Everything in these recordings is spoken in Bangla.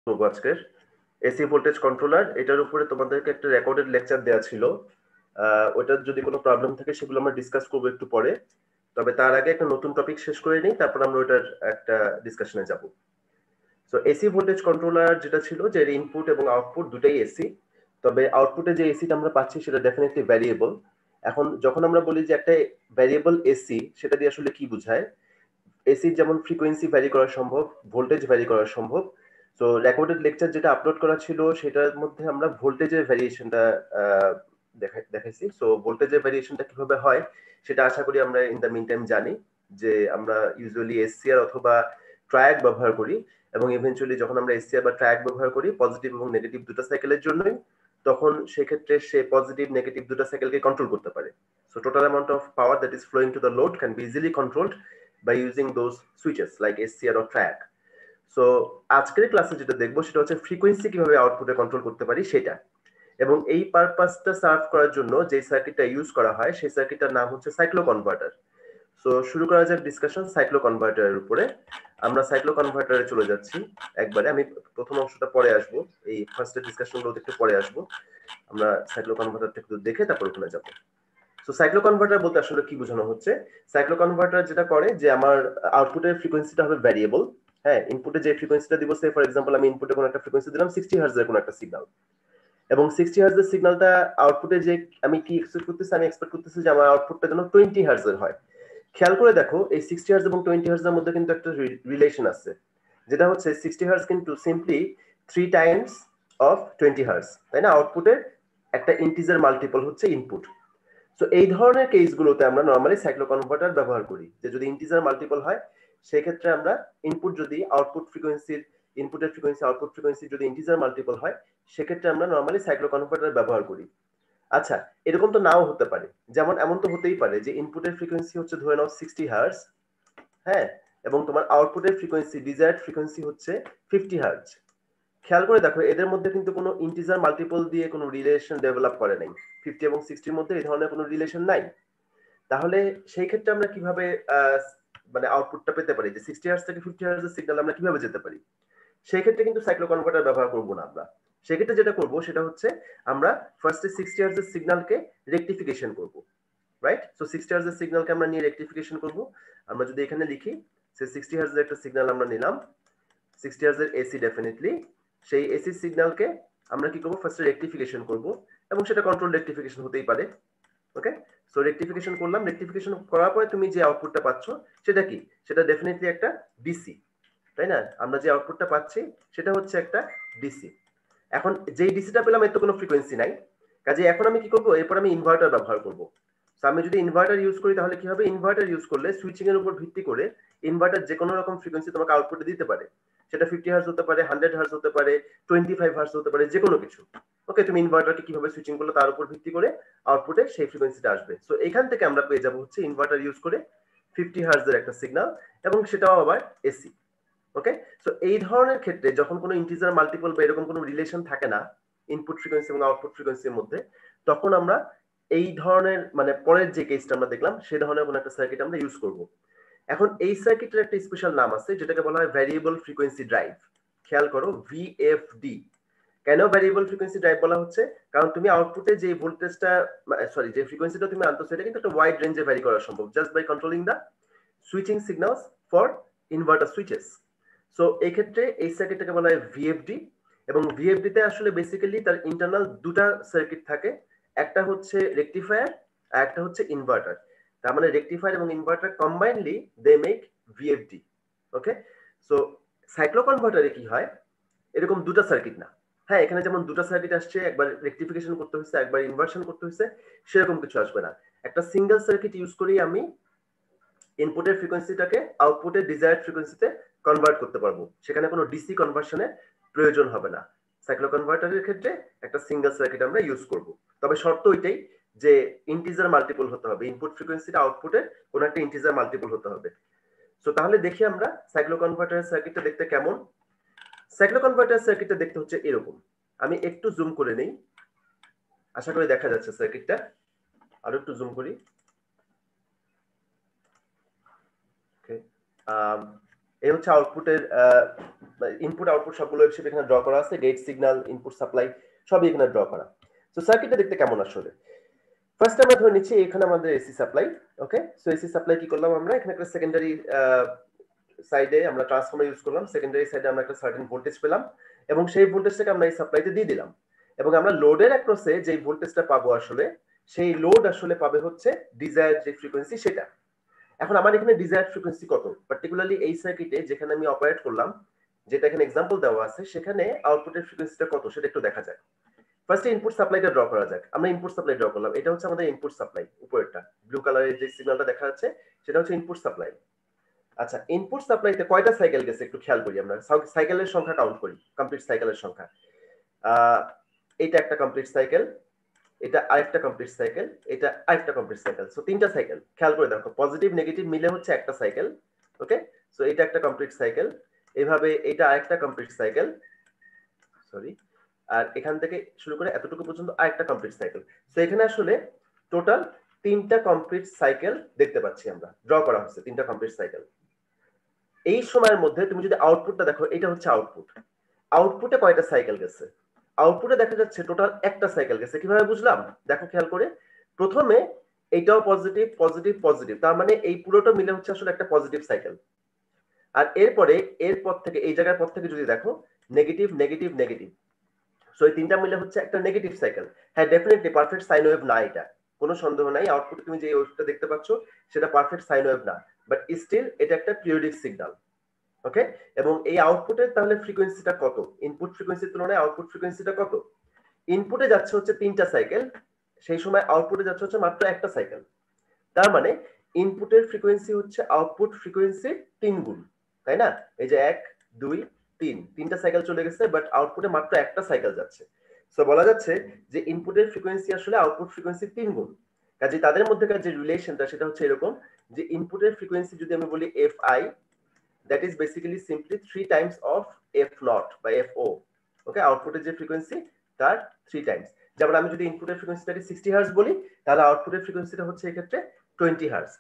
করবো আজকের এসি ভোল্টেজ কন্ট্রোলার। এটার উপরে তোমাদেরকে একটা রেকর্ডেড লেকচার দেওয়া ছিল। ওটার যদি কোনো প্রবলেম থাকে সেগুলো আমরা ডিসকাস করবো একটু পরে। তবে তার আগে একটা নতুন টপিক শেষ করে নিই, তারপর আমরা ওটার একটা ডিসকাশনে যাব। সো এসি ভোল্টেজ কন্ট্রোলার যেটা ছিল যে ইনপুট এবং আউটপুট দুটাই এসি, তবে আউটপুটে যে এসিটা আমরা পাচ্ছি সেটা ডেফিনেটলি ভ্যারিয়েবল। এখন যখন আমরা বলি যে একটা ভ্যারিয়েবল এসি, সেটা দিয়ে আসলে কি বোঝায়? এসির যেমন ফ্রিকোয়েন্সি ভ্যারি করা সম্ভব, ভোল্টেজ ভ্যারি করা সম্ভব। তো রেকর্ডেড লেকচার যেটা আপলোড করা ছিল সেটার মধ্যে আমরা ভোল্টেজের ভ্যারিয়েশনটা দেখাইছি। সো ভোল্টেজের ভ্যারিয়েশনটা কিভাবে হয় সেটা আশা করি আমরা ইন দ্য মিন টাইম জানি, যে আমরা ইউজুয়ালি এসসিআর অথবা ট্রায়াক ব্যবহার করি, এবং ইভেন্চুয়ালি যখন আমরা এসসিআর বা ট্রায়াক ব্যবহার করি পজিটিভ এবং নেগেটিভ দুটো সাইকেলের জন্যই, তখন সেক্ষেত্রে সে পজিটিভ নেগেটিভ দুটো সাইকেলকে কন্ট্রোল করতে পারে। So total amount of power that is flowing to the load can be easily controlled by using those switches like SCR or track. So আজকের ক্লাসে যেটা দেখবো সেটা হচ্ছে ফ্রিকোয়েন্সি কিভাবে আউটপুটে কন্ট্রোল করতে পারি সেটা, এবং এই পারপাসটা সার্ভ করার জন্য যে সার্কিটটা ইউজ করা হয় সেই সার্কিটটার নাম হচ্ছে সাইক্লো কনভার্টার। সো শুরু করা যাক ডিসকাশন সাইক্লো কনভার্টারের উপরে। আমরা সাইক্লো কনভার্টারে চলে যাচ্ছি একবারে। আমি প্রথম অংশটা পরে আসবো, এই ফার্স্টের ডিসকাশনগুলো একটু পরে আসবো। আমরা সাইক্লো কনভার্টারটা একটু দেখে তারপর ওখানে যাবো। সো সাইক্লো কনভার্টার বলতে আসলে কি বোঝানো হচ্ছে? সাইক্লো কনভার্টার যেটা করে যে আমার আউটপুটের ফ্রিকোয়েন্সিটা হবে ভ্যারিয়েবল। হ্যাঁ, ইনপুটে যে ফ্রিকোয়েন্সিটা দিব, সে ফর এক্সাম্পল আমি ইনপুটে কোনো একটা ফ্রিকোয়েন্সি দিলাম 60 হার্টজ এর কোনো একটা সিগন্যাল, এবং 60 হার্টজ এর সিগন্যালটা আউটপুটে যে আমি কি এক্সপেক্ট করতেছি, আমি এক্সপেক্ট করতেছি যে আমার আউটপুটটা যেন 20 হার্টজ এর হয়। খেয়াল করে দেখো এই 60 হার্টজ এবং 20 হার্টজ এর মধ্যে কিন্তু একটা রিলেশন আছে, যেটা হচ্ছে 60 হার্টজ কিন্তু সিম্পলি 3 টাইমস অফ 20 হার্টজ, তাই না? আউটপুটের একটা ইন্টিজার মাল্টিপল হচ্ছে ইনপুট। সো এই ধরনের কেসগুলোতে আমরা নরমালি সাইক্লো কনভার্টার ব্যবহার করি, যে যদি ইন্টিজার মাল্টিপল হয় সেই ক্ষেত্রে আমরা ইনপুট যদি আউটপুট ফ্রিকোয়েন্সির ইনপুটের ফ্রিকোয়েন্সি আউটপুট ফ্রিকোয়েন্সি যদি ইন্টিজার মাল্টিপল হয় সেক্ষেত্রে আমরা নরমালি সাইক্লো কনভার্টার ব্যবহার করি। আচ্ছা, এরকম তো নাও হতে পারে, যেমন এমন তো হতেই পারে যে ইনপুটের ফ্রিকোয়েন্সি হচ্ছে ধরে নাও 60 হার্টজ, হ্যাঁ, এবং তোমার আউটপুটের ফ্রিকোয়েন্সি ডিজায়ার্ড ফ্রিকোয়েন্সি হচ্ছে 50 হার্টজ। খেয়াল করে দেখো এদের মধ্যে কিন্তু কোনো ইন্টিজার মাল্টিপল দিয়ে কোনো রিলেশন ডেভেলপ করে নাই। 50 এবং 60 মধ্যে এই ধরনের কোনো রিলেশন নাই। তাহলে সেই ক্ষেত্রে আমরা কিভাবে মানে আউটপুটটা পেতে পারি, যে 60 হার্টজ থেকে 50 হার্টজ এর সিগন্যাল আমরা কিভাবে যেতে পারি? সেই ক্ষেত্রে কিন্তু সাইক্লো কনভার্টার ব্যবহার করব না আমরা। সেক্ষেত্রে যেটা করব সেটা হচ্ছে আমরা ফার্স্টে 60 হার্টজ এর সিগন্যালকে রেকটিফিকেশন করব, রাইট? সো 60 হার্টজ এর সিগন্যালকে আমরা নিয়ে রেকটিফিকেশন করব। আমরা যদি এখানে লিখি সে 60 হার্টজ এর একটা সিগন্যাল আমরা নিলাম, 60 হার্টজ এর এসি ডেফিনেটলি, সেই এসি সিগন্যালকে আমরা কি করব, ফার্স্টে রেকটিফিকেশন করব, এবং সেটা কন্ট্রোল রেকটিফিকেশন হতেই পারে। ওকে, সো রেকটিফিকেশন করলাম। রেকটিফিকেশন করার পরে তুমি যে আউটপুটটা পাচ্ছ সেটা কি? সেটা ডেফিনেটলি একটা ডিসি, তাই না? আমরা যে আউটপুটটা পাচ্ছি সেটা হচ্ছে একটা ডিসি। এখন যেই ডিসিটা পেলাম এর তো কোনো ফ্রিকোয়েন্সি নাই, কাজে এখন আমি কি করব, এরপর আমি ইনভার্টার ব্যবহার করব। সো আমি যদি ইনভার্টার ইউজ করি তাহলে কি হবে, ইনভার্টার ইউজ করলে সুইচিং এর উপর ভিত্তি করে ইনভার্টার যে কোনো রকম ফ্রিকোয়েন্সি তোমাকে আউটপুটে দিতে পারে। সেটা 50 হার্টজ হতে পারে, 100 হার্টজ হতে পারে, 25 হার্টজ হতে পারে, যে কোনো কিছু। ওকে, তুমি ইনভার্টারকে কিভাবে সুইচিং করলে তার উপর ভিত্তি করে আউটপুটে সেই ফ্রিকোয়েন্সিটা আসবে। সো এখান থেকে আমরা পেয়ে যাবো হচ্ছে ইনভার্টার ইউজ করে 50 হার্টজ এর একটা সিগন্যাল, এবং সেটাও আবার এসি। ওকে, সো এই ধরনের ক্ষেত্রে যখন কোনো ইন্টিজার মাল্টিপল বা এরকম কোনো রিলেশন থাকে না ইনপুট ফ্রিকোয়েন্সি এবং আউটপুট ফ্রিকোয়েন্সির মধ্যে, তখন আমরা এই ধরনের মানে পরের যে কেসটা আমরা দেখলাম সেই ধরনের কোনো একটা সার্কিট আমরা ইউজ করব। এখন এই সার্কিটের একটা স্পেশাল নাম আছে যেটাকে বলা হয় ভ্যারিয়েবল ফ্রিকোয়েন্সি ড্রাইভ। খেয়াল করো, ভিএফডি। কেন ভ্যারিয়েবল ফ্রিকোয়েন্সি ড্রাইভ বলা হচ্ছে? কারণ তুমি আউটপুটে যে ভোল্টেজটা, সরি, যে ফ্রিকোয়েন্সিটা তুমি আনতো সেটা কিন্তু একটা ওয়াইড রেঞ্জে ভ্যারি করা সম্ভব just by controlling the switching signals for inverter switches. So এই ক্ষেত্রে এই সার্কিটটাকে বলা হয় ভিএফডি, এবং ভিএফডি তে আসলে বেসিক্যালি তার ইন্টারনাল দুটা সার্কিট থাকে, একটা হচ্ছে রেকটিফায়ার আর একটা হচ্ছে ইনভার্টার। তার মানে রেকটিফায়ার এবং inverter combinely they make VFD. Okay, so cyclo কনভার্টারে কি হয়, এরকম দুটা সার্কিট না। হ্যাঁ, এখানে যেমন দুটা সার্কিট আসছে, একবার রেকটিফিকেশন করতে হচ্ছে একবার ইনভার্সন করতে হচ্ছে, সেরকম কিছু আসবে না। একটা সিঙ্গেল সার্কিট ইউজ করেই আমি ইনপুটের ফ্রিকোয়েন্সিটাকে আউটপুটের ডিজায়ার্ড ফ্রিকোয়েন্সিতে কনভার্ট করতে পারবো, সেখানে কোনো ডিসি কনভার্সনের প্রয়োজন হবে না। সাইক্লো কনভার্টারের ক্ষেত্রে একটা সিঙ্গেল সার্কিট আমরা ইউজ করব, তবে শর্ত ওইটাই যে ইন্টিজার মাল্টিপল হতে হবে, ইনপুট ফ্রিকোয়েন্সিটা আউটপুটের কোনো একটা ইন্টিজার মাল্টিপল হতে হবে। সো তাহলে দেখি আমরা সাইক্লো কনভার্টারের সার্কিটটা দেখতে কেমন। সাইক্লো কনভার্টার সার্কিটটা দেখতে হচ্ছে এরকম। আমি একটু জুম করে নেই, আশা করি দেখা যাচ্ছে সার্কিটটা। আরো একটু জুম করি। ওকে, এই হচ্ছে আউটপুটের ইনপুট আউটপুট সবগুলো হিসেবে এখানে ড্র করা আছে, গেট সিগন্যাল, ইনপুট সাপ্লাই সবই এখানে ড্র করা। তো সার্কিটটা দেখতে কেমন আসলে? ফার্স্ট আমরা ধরে নিচ্ছি এখানে আমাদের এসি সাপ্লাই। ওকে, সো এসি সাপ্লাই কি করলাম আমরা, এখানে একটা সেকেন্ডারি সাইডে আমরা ট্রান্সফর্মার ইউজ করলাম, সেকেন্ডারি সাইডে আমরা একটা সার্টেন ভোল্টেজ পেলাম এবং সেই ভোল্টেজটাকে আমরা এই সাপ্লাইতে দিয়ে দিলাম এবং আমরা লোডের অ্যাক্রসে যে ভোল্টেজটা পাবো আসলে সেই লোড আসলে পাবে হচ্ছে ডিজায়ার্ড যে ফ্রিকোয়েন্সি সেটা। এখন আমার এখানে ডিজায়ার্ড ফ্রিকোয়েন্সি কত, পার্টিকুলারলি এই সার্কিটে যেখানে আমি অপারেট করলাম, যেটা এখানে এক্সাম্পল দেওয়া আছে, সেখানে আউটপুটের ফ্রিকোয়েন্সিটা কত সেটা একটু দেখা যায়। ফার্স্টে ইনপুট সাপ্লাইটা ড্র করা যাক। আমরা ইনপুট সাপ্লাই ড্র করলাম, এটা হচ্ছে আমাদের ইনপুট সাপ্লাই, উপরেরটা ব্লু কালারের যে সিগন্যালটা দেখা যাচ্ছে সেটা হচ্ছে ইনপুট সাপ্লাই। আচ্ছা, ইনপুট সাপ্লাইতে কয়টা সাইকেল গেছে একটু খেয়াল করি, আমরা সাইকেলের সংখ্যা কাউন্ট করি, কমপ্লিট সাইকেলের সংখ্যা। এটা একটা কমপ্লিট সাইকেল, এটা আরেকটা কমপ্লিট সাইকেল, এটা আরেকটা কমপ্লিট সাইকেল, সো তিনটা সাইকেল। খেয়াল করে দেখো, পজিটিভ নেগেটিভ মিলে হচ্ছে একটা সাইকেল। ওকে, সো এটা একটা কমপ্লিট সাইকেল, এইভাবে এটা আরেকটা কমপ্লিট সাইকেল, সরি, আর এখান থেকে শুরু করে এতটুকু পর্যন্ত আরেকটা কমপ্লিট সাইকেল। সো এখানে আসলে টোটাল তিনটা কমপ্লিট সাইকেল দেখতে পাচ্ছি আমরা, ড্র করা হচ্ছে তিনটা কমপ্লিট সাইকেল। এই সময়ের মধ্যে তুমি যদি আউটপুটটা দেখো, এটা হচ্ছে আউটপুট, আউটপুটে কয়টা সাইকেল গেছে, আউটপুটে দেখা যাচ্ছে টোটাল একটা সাইকেল গেছে। কিভাবে বুঝলাম দেখো খেয়াল করে, প্রথমে এইটাও পজিটিভ পজিটিভ পজিটিভ, তার মানে এই পুরোটা মিলে হচ্ছে আসলে একটা পজিটিভ সাইকেল। আর এরপরে এরপর থেকে এই জায়গার পর থেকে যদি দেখো নেগেটিভ নেগেটিভ নেগেটিভ, সো এই তিনটা মিলে হচ্ছে একটা নেগেটিভ সাইকেল। হ্যাঁ, ডেফিনেটলি পারফেক্ট সাইন ওয়েভ না, এটা কোনো সন্দেহ নাই, আউটপুটে তুমি যে ওয়েভটা দেখতে পাচ্ছ সেটা পারফেক্ট সাইন ওয়েভ না, বাট স্টিল এটা একটা পিরিয়ডিক সিগন্যাল। ওকে, এবং এই আউটপুটের তাহলে ফ্রিকোয়েন্সিটা কত, ইনপুট ফ্রিকোয়েন্সির তুলনায় আউটপুট ফ্রিকোয়েন্সিটা কত? ইনপুটে যাচ্ছে হচ্ছে তিনটা সাইকেল, সেই সময় আউটপুটে যাচ্ছে হচ্ছে মাত্র একটা সাইকেল। তার মানে ইনপুটের ফ্রিকোয়েন্সি হচ্ছে আউটপুট ফ্রিকোয়েন্সির 3 গুণ, তাই না? এই যে 1 2 3, তিনটা সাইকেল চলে গেছে, বাট আউটপুটে মাত্র একটা সাইকেল যাচ্ছে। সো বলা যাচ্ছে যে ইনপুটের ফ্রিকোয়েন্সি আসলে আউটপুট ফ্রিকোয়েন্সির 3 গুণ। কাজে তাদের মধ্যেকার যে রিলেশনটা সেটা হচ্ছে এরকম, যে ইনপুটের ফ্রিকোয়েন্সি যদি আমি বলি fi, that is basically simply 3 times of f naught by fo. ওকে, আউটপুটের যে ফ্রিকোয়েন্সি তার 3 টাইমস। যেমন আমি যদি ইনপুটের ফ্রিকোয়েন্সিটাকে 60 হার্টজ বলি, তাহলে আউটপুটের ফ্রিকোয়েন্সিটা হচ্ছে এক্ষেত্রে 20 হার্টজ।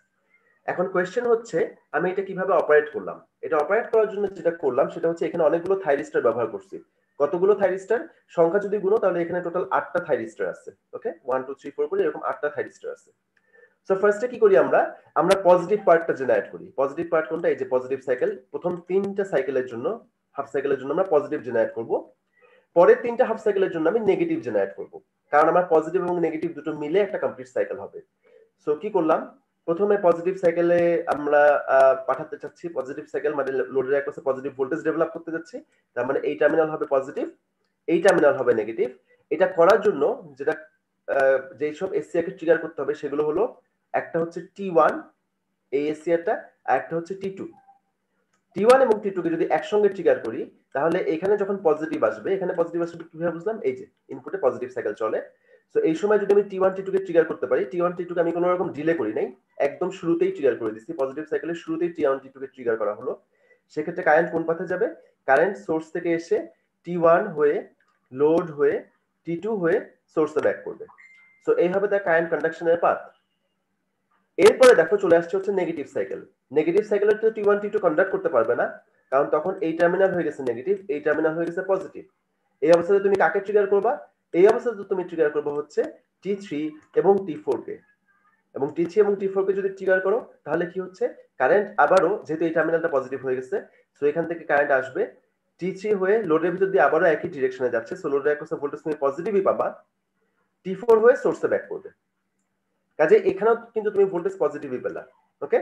এখন কোয়েশ্চেন হচ্ছে আমি এটা কিভাবে অপারেট করলাম। এটা অপারেট করার জন্য যেটা করলাম সেটা হচ্ছে এখানে অনেকগুলো থাইরিস্টার ব্যবহার করছি। কতগুলো থাইরিস্টার সংখ্যা যদি গুনো তাহলে এখানে টোটাল 8টা থাইরিস্টার আছে। ওকে, 1 2 3 4 করে এরকম 8টা থাইরিস্টার আছে। সো ফার্স্টে কি করি আমরা, আমরা পজিটিভ পার্টটা জেনারেট করি। পজিটিভ পার্ট কোনটা, এই যে পজিটিভ সাইকেল, প্রথম তিনটা সাইকেলের জন্য, হাফ সাইকেলের জন্য আমরা পজিটিভ জেনারেট করব, পরের তিনটা হাফ সাইকেলের জন্য আমি নেগেটিভ জেনারেট করব, কারণ আমার পজিটিভ এবং নেগেটিভ দুটো মিলে একটা কমপ্লিট সাইকেল হবে। সো কি করলাম, প্রথমে পজিটিভ সাইকেলে আমরা পাঠাতে চাচ্ছি, পজিটিভ সাইকেল মানে লোডের অ্যাক্রসে পজিটিভ ভোল্টেজ ডেভেলপ করতে যাচ্ছি, তার মানে এই টার্মিনাল হবে পজিটিভ, এই টার্মিনাল হবে নেগেটিভ। এটা করার জন্য যেটা যেই সব এসসিআর কে ট্রিগার করতে হবে সেগুলো হলো, একটা হচ্ছে T1 এই এসসিআরটা, আর একটা হচ্ছে T2। T1 এবং T2 কে যদি একসঙ্গে ট্রিগার করি তাহলে এখানে যখন পজিটিভ আসবে, এখানে পজিটিভ আসবে কিভাবে বুঝলাম, এই যে ইনপুটে পজিটিভ সাইকেল চলে। সো এই সময় যদি আমি T1 T2 কে ট্রিগার করতে পারি, T1 T2 কে আমি কোনো রকম ডিলে করি নাই, একদম শুরুতেই ট্রিগার করে দিচ্ছি, পজিটিভ সাইকেলের শুরুতেই T1 T2 কে ট্রিগার করা হলো, সেক্ষেত্রে কারেন্ট কোন পাথে যাবে, কারেন্ট সোর্স থেকে এসে T1 হয়ে লোড হয়ে T2 হয়ে সোর্সে ব্যাক করবে। সো এইভাবে তার কারেন্ট কন্ডাকশনের পাথ। এরপরে দেখো চলে আসছে হচ্ছে নেগেটিভ সাইকেল। নেগেটিভ সাইকেলের তো T1 T2 কন্ডাক্ট করতে পারবে না, কারণ তখন এই টার্মিনাল হয়ে গেছে নেগেটিভ, এই টার্মিনাল হয়ে গেছে পজিটিভ। এই অবস্থাতে তুমি কাকে ট্রিগার করবা, এই অবস্থাতে তুমি ট্রিগার করবে হচ্ছে T3 এবং T4 কে, এবং T3 এবং T4 কে যদি ট্রিগার করো তাহলে কি হচ্ছে, কারেন্ট আবারও, যেহেতু এই টার্মিনালটা পজিটিভ হয়ে গেছে, সো এখান থেকে কারেন্ট আসবে T3 হয়ে লোডের ভিতর দিয়ে আবারও একই ডিরেকশনে যাচ্ছে, সো লোডের অ্যাক্রসে ভোল্টেজ তুমি পজিটিভই পাবা, T4 হয়ে সোর্সে ব্যাক করবে। কাজে এখানেও কিন্তু তুমি ভোল্টেজ পজিটিভই পেলা। ওকে,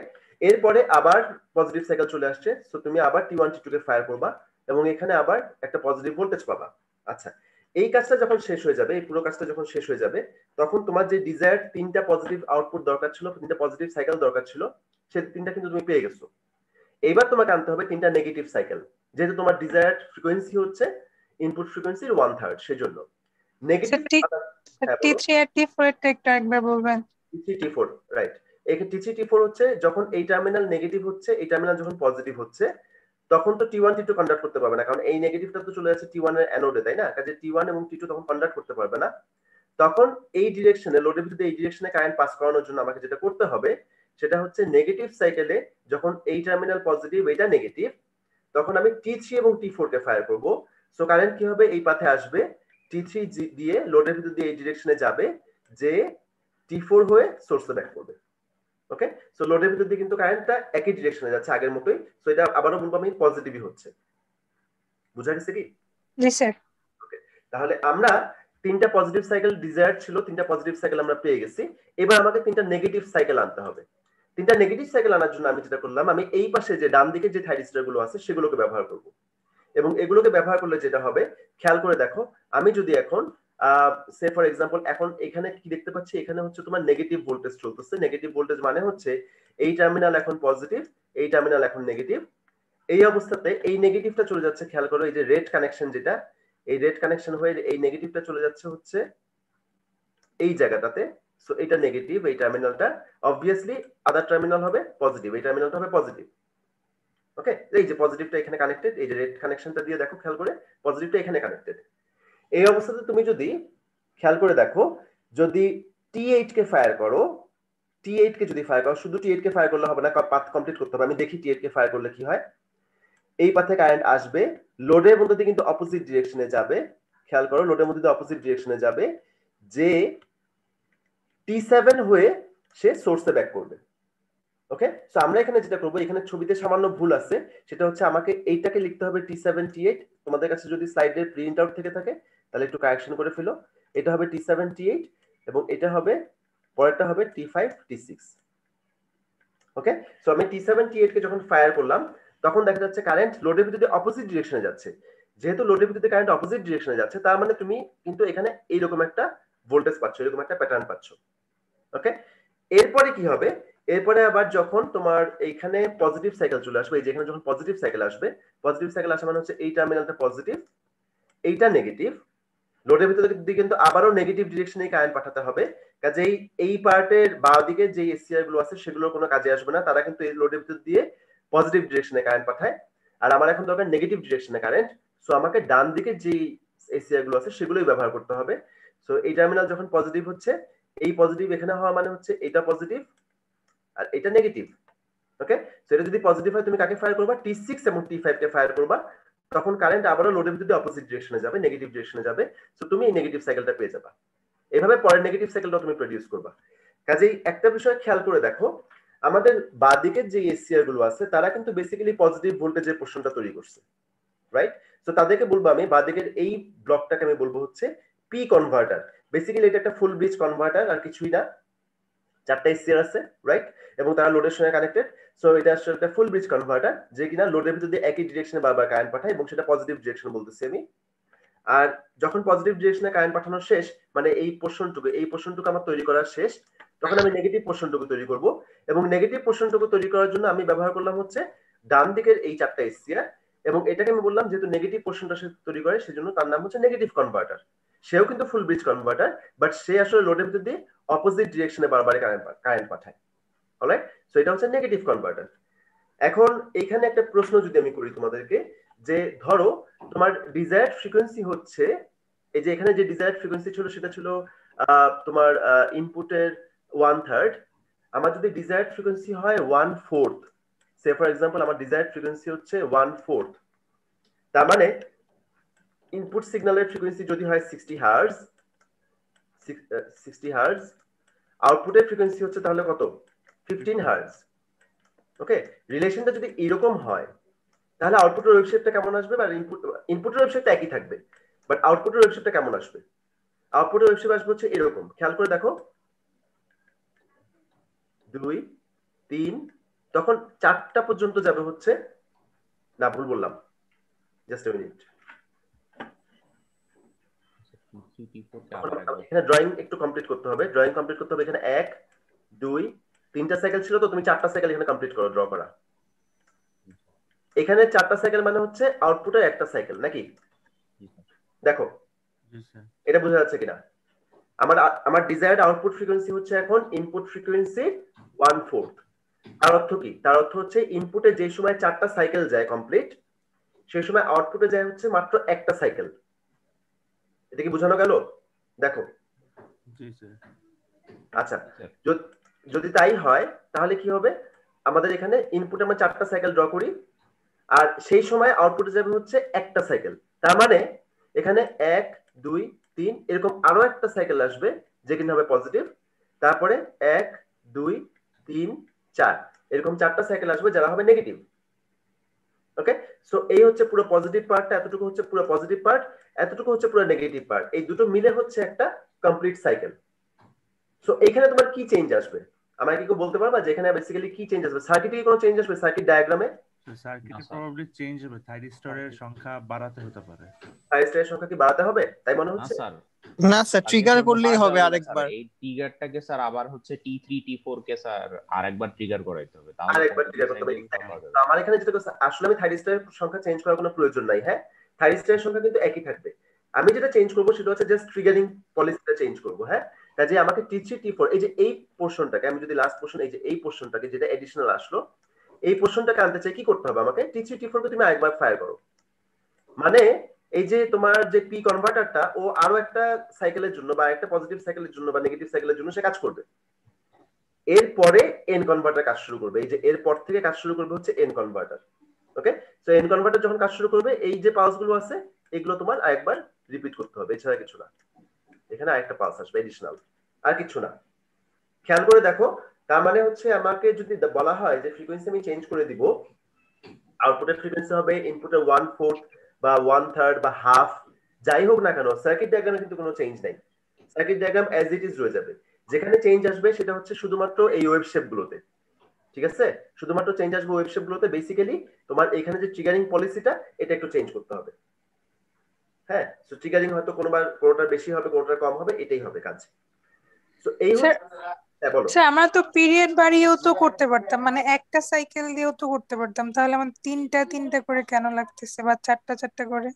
এরপরে আবার পজিটিভ সাইকেল চলে আসছে, সো তুমি আবার T1 T2 কে ফায়ার করবা এবং এখানে আবার একটা পজিটিভ ভোল্টেজ পাবা। আচ্ছা, এই কাজটা যখন শেষ হয়ে যাবে, এই পুরো কাজটা যখন শেষ হয়ে যাবে, তখন তোমার যে ডিজায়ার্ড তিনটা পজিটিভ আউটপুট দরকার ছিল, তিনটা পজিটিভ সাইকেল দরকার ছিল, সেই তিনটা কিন্তু তুমি পেয়ে গেছো। এইবার তোমাকে আনতে হবে তিনটা নেগেটিভ সাইকেল, যেহেতু তোমার ডিজায়ার্ড ফ্রিকোয়েন্সি হচ্ছে ইনপুট ফ্রিকোয়েন্সির 1/3, সেজন্য নেগেটিভ। হ্যাঁ বলো। T3 আর T4 এরটা একটু একবার বলবেন। T4 রাইট, এখানে T4 হচ্ছে যখন এই টার্মিনাল নেগেটিভ হচ্ছে, এই টার্মিনাল যখন পজিটিভ হচ্ছে, তখন তো T1 T2 কন্ডাক্ট করতে পারবে না, কারণ এই নেগেটিভটা তো চলে যাচ্ছে T1 এর অ্যানোডে, তাই না? কাজে T1 এবং T2 তখন কন্ডাক্ট করতে পারবে না। তখন এই ডিরেকশনে, লোডের ভিতরে এই ডিরেকশনে কারেন্ট পাস করানোর জন্য আমাকে যেটা করতে হবে সেটা হচ্ছে নেগেটিভ সাইকেলে যখন এই টার্মিনাল পজিটিভ, এটা নেগেটিভ, তখন আমি T3 এবং T4 কে ফায়ার করব। সো কারেন্ট কি হবে, এই পাথে আসবে, T3 দিয়ে লোডের ভিতর দিয়ে এই ডিরেকশনে যাবে, যে T4 হয়ে সোর্সে ব্যাক করবে। ওকে, সো লোডের ভিতর দিয়ে কিন্তু কারেন্টটা একই ডিরেকশনে যাচ্ছে আগের মতোই। সো এটা আবারও বলবো আমি পজিটিভই হচ্ছে। বুঝা গেছে কি? জি স্যার। ওকে, তাহলে আমরা তিনটা পজিটিভ সাইকেল ডিজায়ার ছিল, তিনটা পজিটিভ সাইকেল আমরা পেয়ে গেছি। এবার আমাকে তিনটা নেগেটিভ সাইকেল আনতে হবে। তিনটা নেগেটিভ সাইকেল আনার জন্য আমি যেটা করলাম, আমি এই পাশে যে ডান দিকে যে থাইরিস্টর গুলো আছে সেগুলোকে ব্যবহার করব। এবং এগুলোকে ব্যবহার করলে যেটা হবে, খেয়াল করে দেখো, আমি যদি এখন সে ফর এক্সাম্পল এখন এখানে কি দেখতে পাচ্ছি, এখানে হচ্ছে তোমার নেগেটিভ ভোল্টেজ চলতেছে। নেগেটিভ ভোল্টেজ মানে হচ্ছে এই টার্মিনাল এখন পজিটিভ, এই টার্মিনাল এখন নেগেটিভ। এই অবস্থাতে এই নেগেটিভটা চলে যাচ্ছে, খেয়াল করো, এই যে রেড কানেকশন, যেটা এই রেড কানেকশন হয়ে এই নেগেটিভটা চলে যাচ্ছে হচ্ছে এই জায়গাটাতে। সো এটা নেগেটিভ, এই টার্মিনালটা অবভিয়াসলি আদার টার্মিনাল হবে পজিটিভ, এই টার্মিনালটা হবে পজিটিভ। ওকে, এই যে পজিটিভটা এখানে কানেক্টেড, এই যে রেড কানেকশনটা দিয়ে দেখো, খেয়াল করে পজিটিভটা এখানে কানেক্টেড। এই অবস্থাতে তুমি যদি খেয়াল করে দেখো, যদি T8 কে ফায়ার করো, T8 কে যদি ফায়ার করো, শুধু T8 কে ফায়ার করলে হবে না, পাথ কমপ্লিট করতে হবে। আমি দেখি T8 কে ফায়ার করলে কি হয়। এই পাথে কারেন্ট আসবে, লোডের মধ্যে দিয়ে কিন্তু অপোজিট ডিরেকশনে যাবে। খেয়াল করো, লোডের মধ্যে দিয়ে অপোজিট ডিরেকশনে যাবে, যে T7 হয়ে সে সোর্সে ব্যাক করবে। ওকে, সো আমরা এখানে যেটা করব, এখানে ছবিতে সামান্য ভুল আছে, সেটা হচ্ছে আমাকে এইটাকে লিখতে হবে T7 T8। তোমাদের কাছে যদি স্লাইডের প্রিন্ট আউট থেকে থাকে তাহলে একটু কারেকশন করে ফেলো। এটা হবে T7 T8 এবং এটা হবে, পরেরটা হবে T5 T6। ওকে, সো আমি T7 T8 কে যখন ফায়ার করলাম, তখন দেখা যাচ্ছে কারেন্ট লোডের ভিতরে অপোজিট ডিরেকশনে যাচ্ছে। যেহেতু লোডের ভিতরে কারেন্ট অপোজিট ডিরেকশনে যাচ্ছে, তার মানে তুমি কিন্তু এখানে এইরকম একটা ভোল্টেজ পাচ্ছ, এরকম একটা প্যাটার্ন পাচ্ছ। ওকে, এরপরে কি হবে, এরপরে আবার যখন তোমার এইখানে পজিটিভ সাইকেল চলে আসবে, এই যে এখানে যখন পজিটিভ সাইকেল আসবে, পজিটিভ সাইকেল আসা মানে হচ্ছে এই টার্মিনালটা পজিটিভ, এইটা নেগেটিভ। লোডের ভিতরে দিকে কিন্তু আবারও নেগেটিভ ডিরেকশনে কারেন্ট পাঠাতে হবে। কাজেই এই পার্টের বাঁ দিকে যে এসিআর গুলো আছে সেগুলোর কোনো কাজে আসবে না, তারা কিন্তু এই লোডের ভিতর দিয়ে পজিটিভ ডিরেকশনে কারেন্ট পাঠায়। আর আমার এখন দরকার নেগেটিভ ডিরেকশনে কারেন্ট। সো আমাকে ডান দিকে যে এসিআর গুলো আছে সেগুলোই ব্যবহার করতে হবে। সো এই টার্মিনাল যখন পজিটিভ হচ্ছে, এই পজিটিভ এখানে হওয়া মানে হচ্ছে এটা পজিটিভ আর এটা নেগেটিভ। ওকে, সো এটা যদি পজিটিভ হয় তুমি কাকে ফায়ার করবা, T6 এবং T5 কে ফায়ার করবা। তখন কারেন্ট আবারও লোডের ভিতরে অপোজিট ডিরেকশনে যাবে, নেগেটিভ ডিরেকশনে যাবে। সো তুমি এই নেগেটিভ সাইকেলটা পেয়ে যাবা। এভাবে পরের নেগেটিভ সাইকেলটা তুমি প্রডিউস করবা। কাজেই একটা বিষয় খেয়াল করে দেখো, আমাদের বাঁদিকের যে এসিআর গুলো আছে তারা কিন্তু বেসিক্যালি পজিটিভ ভোল্টেজের পোর্শনটা তৈরি করছে, রাইট? সো তাদেরকে বলবো আমি, বাঁদিকের এই ব্লকটাকে আমি বলবো হচ্ছে পি কনভার্টার। বেসিক্যালি এটা একটা ফুল ব্রিজ কনভার্টার, আর কিছুই না। চারটা এসিআর আছে, রাইট? এবং তারা লোডের সঙ্গে কানেক্টেড। সো এটা আসলে একটা ফুল ব্রিজ কনভার্টার, যে কিনা লোডের ভিতর দিয়ে একই ডিরেকশনে বারবার কারেন্ট পাঠায়, এবং সেটা পজিটিভ ডিরেকশন বলতেছি আমি। আর যখন পজিটিভ ডিরেকশনে কারেন্ট পাঠানো শেষ, মানে এই পোর্শনটুকু আমার তৈরি করা শেষ, তখন আমি নেগেটিভ পোর্শনটুকু তৈরি করব। এবং নেগেটিভ পোর্শনটুকু তৈরি করার জন্য আমি ব্যবহার করলাম হচ্ছে ডান দিকের এই চারটা এসিআর। এবং এটাকে আমি বললাম যেহেতু নেগেটিভ পোর্শনটা সে তৈরি করে, সেজন্য তার নাম হচ্ছে নেগেটিভ কনভার্টার। সেও কিন্তু ফুল ব্রিজ কনভার্টার, বাট সে আসলে লোডের ভিতর দিয়ে অপোজিট ডিরেকশনে বারবার কারেন্ট পাঠায়। অলরাইট, সো এটা হচ্ছে নেগেটিভ কনভার্টার। এখন এখানে একটা প্রশ্ন যদি আমি করি তোমাদেরকে, যে ধরো তোমার ডিজায়ার্ড ফ্রিকোয়েন্সি হচ্ছে, এই যে এখানে যে ডিজায়ার্ড ফ্রিকোয়েন্সি ছিল সেটা ছিল তোমার ইনপুটের 1/3। আমার যদি ডিজায়ার্ড ফ্রিকোয়েন্সি হয় 1/4, সে ফর এক্সাম্পল আমার ডিজায়ার্ড ফ্রিকোয়েন্সি হচ্ছে 1/4, তার মানে ইনপুট সিগন্যালের ফ্রিকোয়েন্সি যদি হয় 60 হার্জ, আউটপুটের ফ্রিকোয়েন্সি হচ্ছে তাহলে কত, 15 হার্জ। ওকে, রিলেশনটা যদি এরকম হয়, তাহলে আউটপুটের ওয়েভ শেপটা কেমন আসবে, বা ইনপুটের ওয়েভ শেপটা একই থাকবে, বাট আউটপুটের ওয়েভ শেপটা কেমন আসবে? আউটপুটের ওয়েভ শেপ আসবে হচ্ছে এরকম, খেয়াল করে দেখো, 2 3, তখন 4টা পর্যন্ত যাবে হচ্ছে, না ভুল বললাম, জাস্ট এ মিনিট, এখানে ড্রয়িং একটু কমপ্লিট করতে হবে, এখানে 1 2 3টা সাইকেল ছিল, তো তুমি 4টা সাইকেল এখানে কমপ্লিট করো, ড্র করা। এখানে 4টা সাইকেল মানে হচ্ছে আউটপুটের একটা সাইকেল, নাকি? দেখো এটা বোঝা যাচ্ছে কিনা? আমার আমার ডিজায়ার্ড আউটপুট ফ্রিকোয়েন্সি হচ্ছে এখন ইনপুট ফ্রিকোয়েন্সি 1/4। তার অর্থ কি? তার অর্থ হচ্ছে ইনপুটে যে সময় 4টা সাইকেল যায় কমপ্লিট, সেই সময় আউটপুটে যায় হচ্ছে মাত্র একটা সাইকেল। এটা কি বোঝানো গেল? দেখো, আচ্ছা, যদি তাই হয় তাহলে কি হবে, আমাদের এখানে ইনপুটে আমরা 4টা সাইকেল ড্র করি, আর সেই সময় আউটপুটে যাবে হচ্ছে একটা সাইকেল। তার মানে এখানে 1 2 3 এরকম আরো একটা সাইকেল আসবে যে কিনা হবে পজিটিভ। তারপরে 1 2 3 4 এরকম চারটা সাইকেল আসবে যারা হবে নেগেটিভ। ওকে, সো এই হচ্ছে পুরো পজিটিভ পার্টটা, এতটুকু হচ্ছে পুরো পজিটিভ পার্ট, এতটুকু হচ্ছে পুরো নেগেটিভ পার্ট। এই দুটো মিলে হচ্ছে একটা কমপ্লিট সাইকেল। সো এখানে তোমার কি চেঞ্জ আসবে আমাকে কি বলতে পারবা যে এখানে বেসিক্যালি কি চেঞ্জ আসবে? সার্কিটে কি কোনো চেঞ্জ আসবে? সার্কিট ডায়াগ্রামে সার্কিটে প্রবাবলি চেঞ্জ হবে, থাইরিস্টরের সংখ্যা বাড়াতে হতে পারে। থাইরিস্টরের সংখ্যা কি বাড়াতে হবে তাই মনে হচ্ছে? স্যার না স্যার, ট্রিগার করলেই হবে আরেকবার। এই ট্রিগারটাকে স্যার আবার হচ্ছে T3 T4 কে স্যার আরেকবার ট্রিগার করাইতে হবে, তাহলে আরেকবার ট্রিগার করতে হবে। তো আমার এখানে যেটা আসলে আমি থাইরিস্টরের সংখ্যা চেঞ্জ করার কোনো প্রয়োজন নাই। হ্যাঁ, থাইরিস্টরের সংখ্যা কিন্তু একই থাকবে। আমি যেটা চেঞ্জ করব সেটা হচ্ছে জাস্ট ট্রিগারিং পলিসিটা চেঞ্জ করব। হ্যাঁ, কাজে আমাকে T3 T4 এই যে এই পোরশনটাকে আমি যদি লাস্ট পোরশন এই যে এই পোরশনটাকে যেটা এডিশনাল আসলো এই পোরশনটাকে আনতে চাই, কি করতে হবে আমাকে? T3 T4 কে তুমি আরেকবার ফায়ার করো। মানে এই যে তোমার যে পি কনভার্টারটা ও আরো একটা সাইকেলের জন্য বা একটা পজিটিভ সাইকেলের জন্য বা নেগেটিভ সাইকেলের জন্য সে কাজ করবে। এরপরে এন কনভার্টার কাজ শুরু করবে। এই যে এরপর থেকে কাজ শুরু করবে হচ্ছে এন কনভার্টার। ওকে, সো এন কনভার্টার যখন কাজ শুরু করবে এই যে পালস গুলো আছে এগুলো তোমার আরেকবার রিপিট করতে হবে, এছাড়া কিছু না। এখানে আরেকটা পালস আসবে এডিশনাল, আর কিছু না। খেয়াল করে দেখো, তার মানে হচ্ছে আমাকে যদি বলা হয় যে ফ্রিকোয়েন্সি আমি চেঞ্জ করে দিব, আউটপুটের ফ্রিকোয়েন্সি হবে ইনপুটের 1/4 বা 1/3 বা হাফ, যাই হোক না কেন সার্কিট ডায়াগ্রামে কিন্তু কোনো চেঞ্জ নাই। Circuit diagram as it is রয়ে যাবে। যেখানে চেঞ্জ আসবে সেটা হচ্ছে শুধুমাত্র এই ওয়েভ শেপ গুলোতে। ঠিক আছে, শুধুমাত্র চেঞ্জ আসবে ওয়েভ শেপ গুলোতে। বেসিক্যালি তোমার এখানে যে ট্রিগারিং পলিসিটা এটা একটু চেঞ্জ করতে হবে। হ্যাঁ, সো ট্রিগারিং হয়তো কোনোটা বেশি হবে কোনোটা কম হবে, এটাই হবে কাজ। সো এই হচ্ছে। হ্যাঁ বলো। স্যার আমরা তো পিরিয়ড বাড়িয়েও তো করতে পারতাম, মানে একটা সাইকেল দিয়েও তো করতে পারতাম, তাহলে আমার তিনটা তিনটা করে কেন লাগতেছে বা চারটা চারটা করে?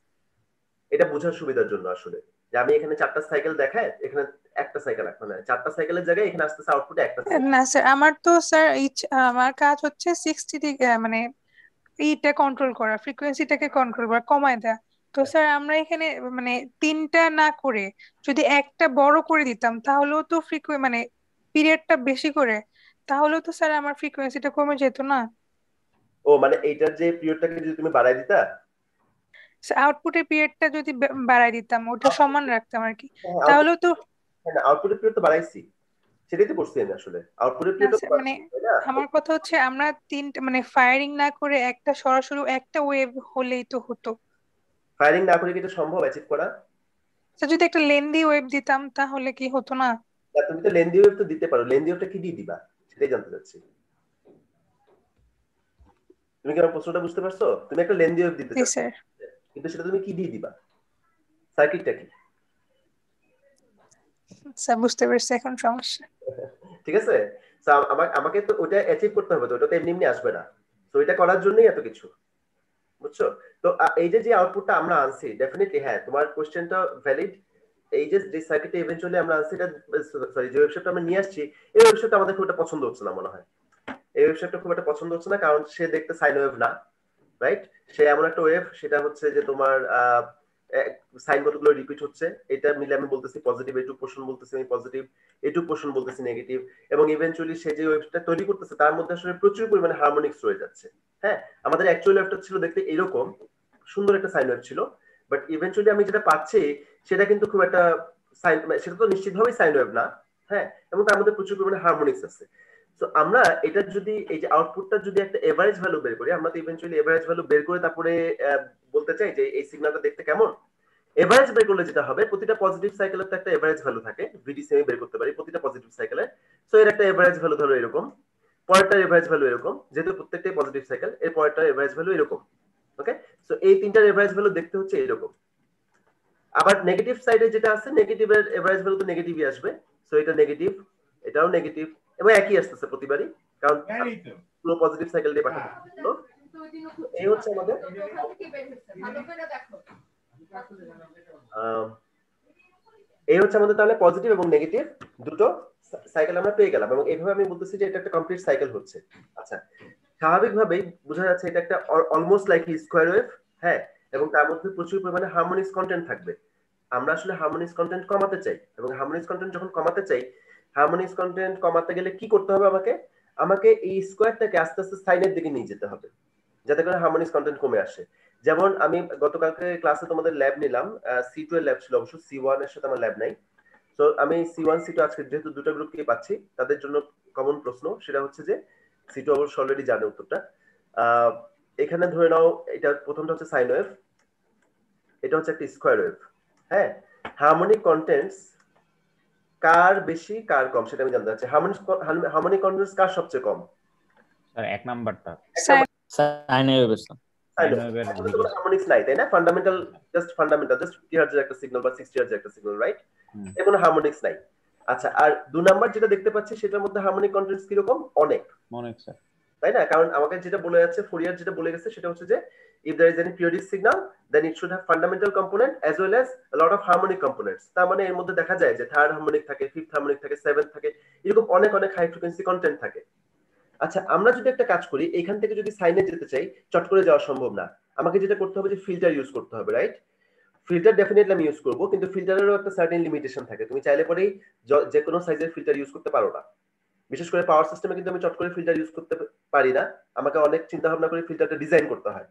এটা বোঝার সুবিধার জন্য আসলে, যে আমি এখানে চারটা সাইকেল দেখায় এখানে একটা সাইকেল মানে চারটা সাইকেলের জায়গায় এখানে আসতেছে আউটপুটে একটা সাইকেল। না স্যার, আমার তো স্যার আমার কাজ হচ্ছে 60 মানে এইটা কন্ট্রোল করা, ফ্রিকোয়েন্সিটাকে কন্ট্রোল করা, কমায় দেয়া। তো স্যার আমরা এখানে মানে তিনটা না করে যদি একটা বড় করে দিতাম তাহলেও তো মানে পিরিয়ডটা বেশি করে, তাহলেও তো স্যার আমার ফ্রিকোয়েন্সিটা কমে যেত না? ও মানে এইটার যে পিরিয়ডটাকে যদি তুমি বাড়াই দিতা, আউটপুটের পিরিয়ডটা যদি বাড়াই দিতাম, ওটা সমান রাখতাম আর কি, হ্যাঁ তাহলেও তো। আউটপুটের পিরিয়ড তো বাড়াইছি, সেটাই তো করছি আমি আসলে। আউটপুটের না পিরিয়ড তো স্যার, মানে আমার কথা হচ্ছে আমরা তিনটা মানে ফায়ারিং না করে একটা সরাসরি একটা ওয়েভ হলেই তো হতো। ফায়ারিং না করে কি এটা সম্ভব অ্যাচিভ করা? স্যার যদি একটা লেন্দি ওয়েভ দিতাম তাহলে কি হতো না? না, তুমি তো লেন্দি ওয়েভ তো দিতে পারো, লেন্দি ওয়েভটা কি দিয়ে দিবা সেটাই জানতে চাচ্ছি। তুমি কি আমার প্রশ্নটা বুঝতে পারছো? তুমি একটা লেন্দি ওয়েভ দিতে জি চাচ্ছ, স্যার। কিন্তু সেটা তুমি কি দিয়ে দিবা? সার্কিটটা কি? স্যার বুঝতে পারছি, এখন সমস্যা। ঠিক আছে, তো আমাকে তো ওটা অ্যাচিভ করতে হবে, তো ওটা তো এমনি এমনি আসবে না। তো এটা করার জন্যই এত কিছু, বুঝছো? তো এই যে আউটপুটটা আমরা আনছি ডেফিনেটলি, হ্যাঁ তোমার কোশ্চেনটা ভ্যালিড। এই যে সার্কিটে ইভেন্চুয়ালি আমরা আনছি, এটা সরি যে ওয়েবসাইটটা আমরা নিয়ে আসছি, এই ওয়েবসাইটটা আমাদের খুব একটা পছন্দ হচ্ছে না মনে হয়। এই ওয়েবসাইটটা খুব একটা পছন্দ হচ্ছে না, কারণ সে দেখতে সাইন ওয়েভ না, রাইট? সে এমন একটা ওয়েভ, সেটা হচ্ছে যে তোমার সাইন কতগুলো রিপিট হচ্ছে, এটা মিলে আমি বলতেছি পজিটিভ, এইটুক পোর্শন বলতেছি আমি পজিটিভ, এইটুক পোর্শন বলতেছি নেগেটিভ। এবং ইভেন্চুয়ালি সে যে ওয়েভটা তৈরি করতেছে তার মধ্যে আসলে প্রচুর পরিমাণে হারমোনিক্স রয়ে যাচ্ছে। হ্যাঁ, আমাদের অ্যাকচুয়াল ওয়েভটা ছিল দেখতে এরকম সুন্দর একটা সাইন ওয়েভ ছিল, বাট ইভেন্চুয়ালি আমি যেটা পাচ্ছি সেটা কিন্তু খুব একটা সাইন, সেটা তো নিশ্চিতভাবেই সাইন ওয়েভ না। হ্যাঁ, এবং তার মধ্যে প্রচুর পরিমাণে হারমোনিক্স আছে। তো আমরা এটা যদি এই যে আউটপুটটা যদি একটা এভারেজ ভ্যালু বের করি, আমরা তো ইভেন্চুয়ালি এভারেজ ভ্যালু বের করে তারপরে বলতে চাই যে এই সিগন্যালটা দেখতে কেমন। এভারেজ বের করলে যেটা হবে, প্রতিটা পজিটিভ সাইকেলের তো একটা এভারেজ ভ্যালু থাকে, ভিডিসি আমি বের করতে পারি প্রতিটা পজিটিভ সাইকেলে। সো এর একটা এভারেজ ভ্যালু ধরো এরকম, পরেরটার এভারেজ ভ্যালু এরকম, যেহেতু প্রত্যেকটাই পজিটিভ সাইকেল এর পরেরটার এভারেজ ভ্যালু এরকম। ওকে, সো এই তিনটার এভারেজ ভ্যালু দেখতে হচ্ছে এরকম। আবার নেগেটিভ সাইডে যেটা আছে, নেগেটিভের এভারেজ ভ্যালু তো নেগেটিভই আসবে। সো এটা নেগেটিভ, এটাও নেগেটিভ, এবং একই আসতেছে প্রতিবারই, কারণ পুরো পজিটিভ সাইকেল দিয়ে পাঠাতে। তো এই হচ্ছে আমাদের এই হচ্ছে আমাদের তাহলে পজিটিভ এবং নেগেটিভ দুটো সাইকেল আমরা পেয়ে গেলাম, এবং এইভাবে আমি বলতেছি যে এটা একটা কমপ্লিট সাইকেল হচ্ছে। আচ্ছা, স্বাভাবিকভাবেই বোঝা যাচ্ছে এটা একটা অলমোস্ট লাইক স্কোয়ার ওয়েভ। হ্যাঁ, এবং তার মধ্যে প্রচুর পরিমাণে হারমোনিক্স কন্টেন্ট থাকবে। আমরা আসলে হারমোনিক্স কন্টেন্ট কমাতে চাই, এবং হারমোনিক্স কন্টেন্ট যখন কমাতে চাই, হারমোনিক্স কন্টেন্ট কমাতে গেলে কি করতে হবে আমাকে? আমাকে এই স্কোয়ারটাকে আস্তে আস্তে সাইনের দিকে নিয়ে যেতে হবে। যাতে করে হারমোনিক্স কন্টেন্ট কমে আসে। যেমন আমি গতকালকে ক্লাসে তোমাদের ল্যাব নিলাম, C2 এর ল্যাব ছিল, অবশ্য C1 এর সাথে আমার ল্যাব নাই। তো আমি C1 C2 আজকে যেহেতু দুটো গ্রুপকে পাচ্ছি, তাদের জন্য কমন প্রশ্ন সেটা হচ্ছে যে C2 অবশ্য অলরেডি জানে উত্তরটা। এখানে ধরে নাও এটা প্রথমটা হচ্ছে সাইন ওয়েভ, এটা হচ্ছে একটা স্কয়ার ওয়েভ। হ্যাঁ, হারমোনিক কন্টেন্টস কার বেশি কার কম সেটা আমি জানতে চাচ্ছি। হারমোনিক কন্টেন্টস কার সবচেয়ে কম? স্যার এক নাম্বারটা সাইন ওয়েভ এর হারমোনিক্স নাই, তাই না? ফান্ডামেন্টাল, জাস্ট 50 হার্টজের একটা সিগন্যাল বা 60 হার্টজের একটা সিগন্যাল, রাইট? এর কোনো হারমোনিক্স নাই। আচ্ছা, আর 2 নাম্বার যেটা দেখতে পাচ্ছি সেটার মধ্যে হারমোনিক কন্টেন্টস কি রকম? অনেক, স্যার, তাই না? কারণ আমাকে যেটা বলে যাচ্ছে, ফোরিয়ার যেটা বলে গেছে সেটা হচ্ছে যে if there is any periodic signal then it should have fundamental component as well as a lot of harmonic components। তার মানে এর মধ্যে দেখা যায় যে থার্ড হারমোনিক থাকে, ফিফথ হারমোনিক থাকে, সেভেন্থ থাকে, এরকম অনেক অনেক হাই ফ্রিকোয়েন্সি কন্টেন্ট থাকে। আচ্ছা, আমরা যদি একটা কাজ করি, এখান থেকে যদি সাইনে যেতে চাই, চট করে যাওয়া সম্ভব না। আমাকে যেটা করতে হবে যে ফিল্টার ইউজ করতে হবে, রাইট? ফিল্টার ডেফিনেটলি আমি ইউজ করবো, কিন্তু ফিল্টারেরও একটা সার্টেন লিমিটেশন থাকে। তুমি চাইলে পরেই যে কোনো সাইজের ফিল্টার ইউজ করতে পারো না। বিশেষ করে পাওয়ার সিস্টেমে কিন্তু আমি চট করে ফিল্টার ইউজ করতে পারি না, আমাকে অনেক চিন্তা ভাবনা করে ফিল্টারটা ডিজাইন করতে হয়।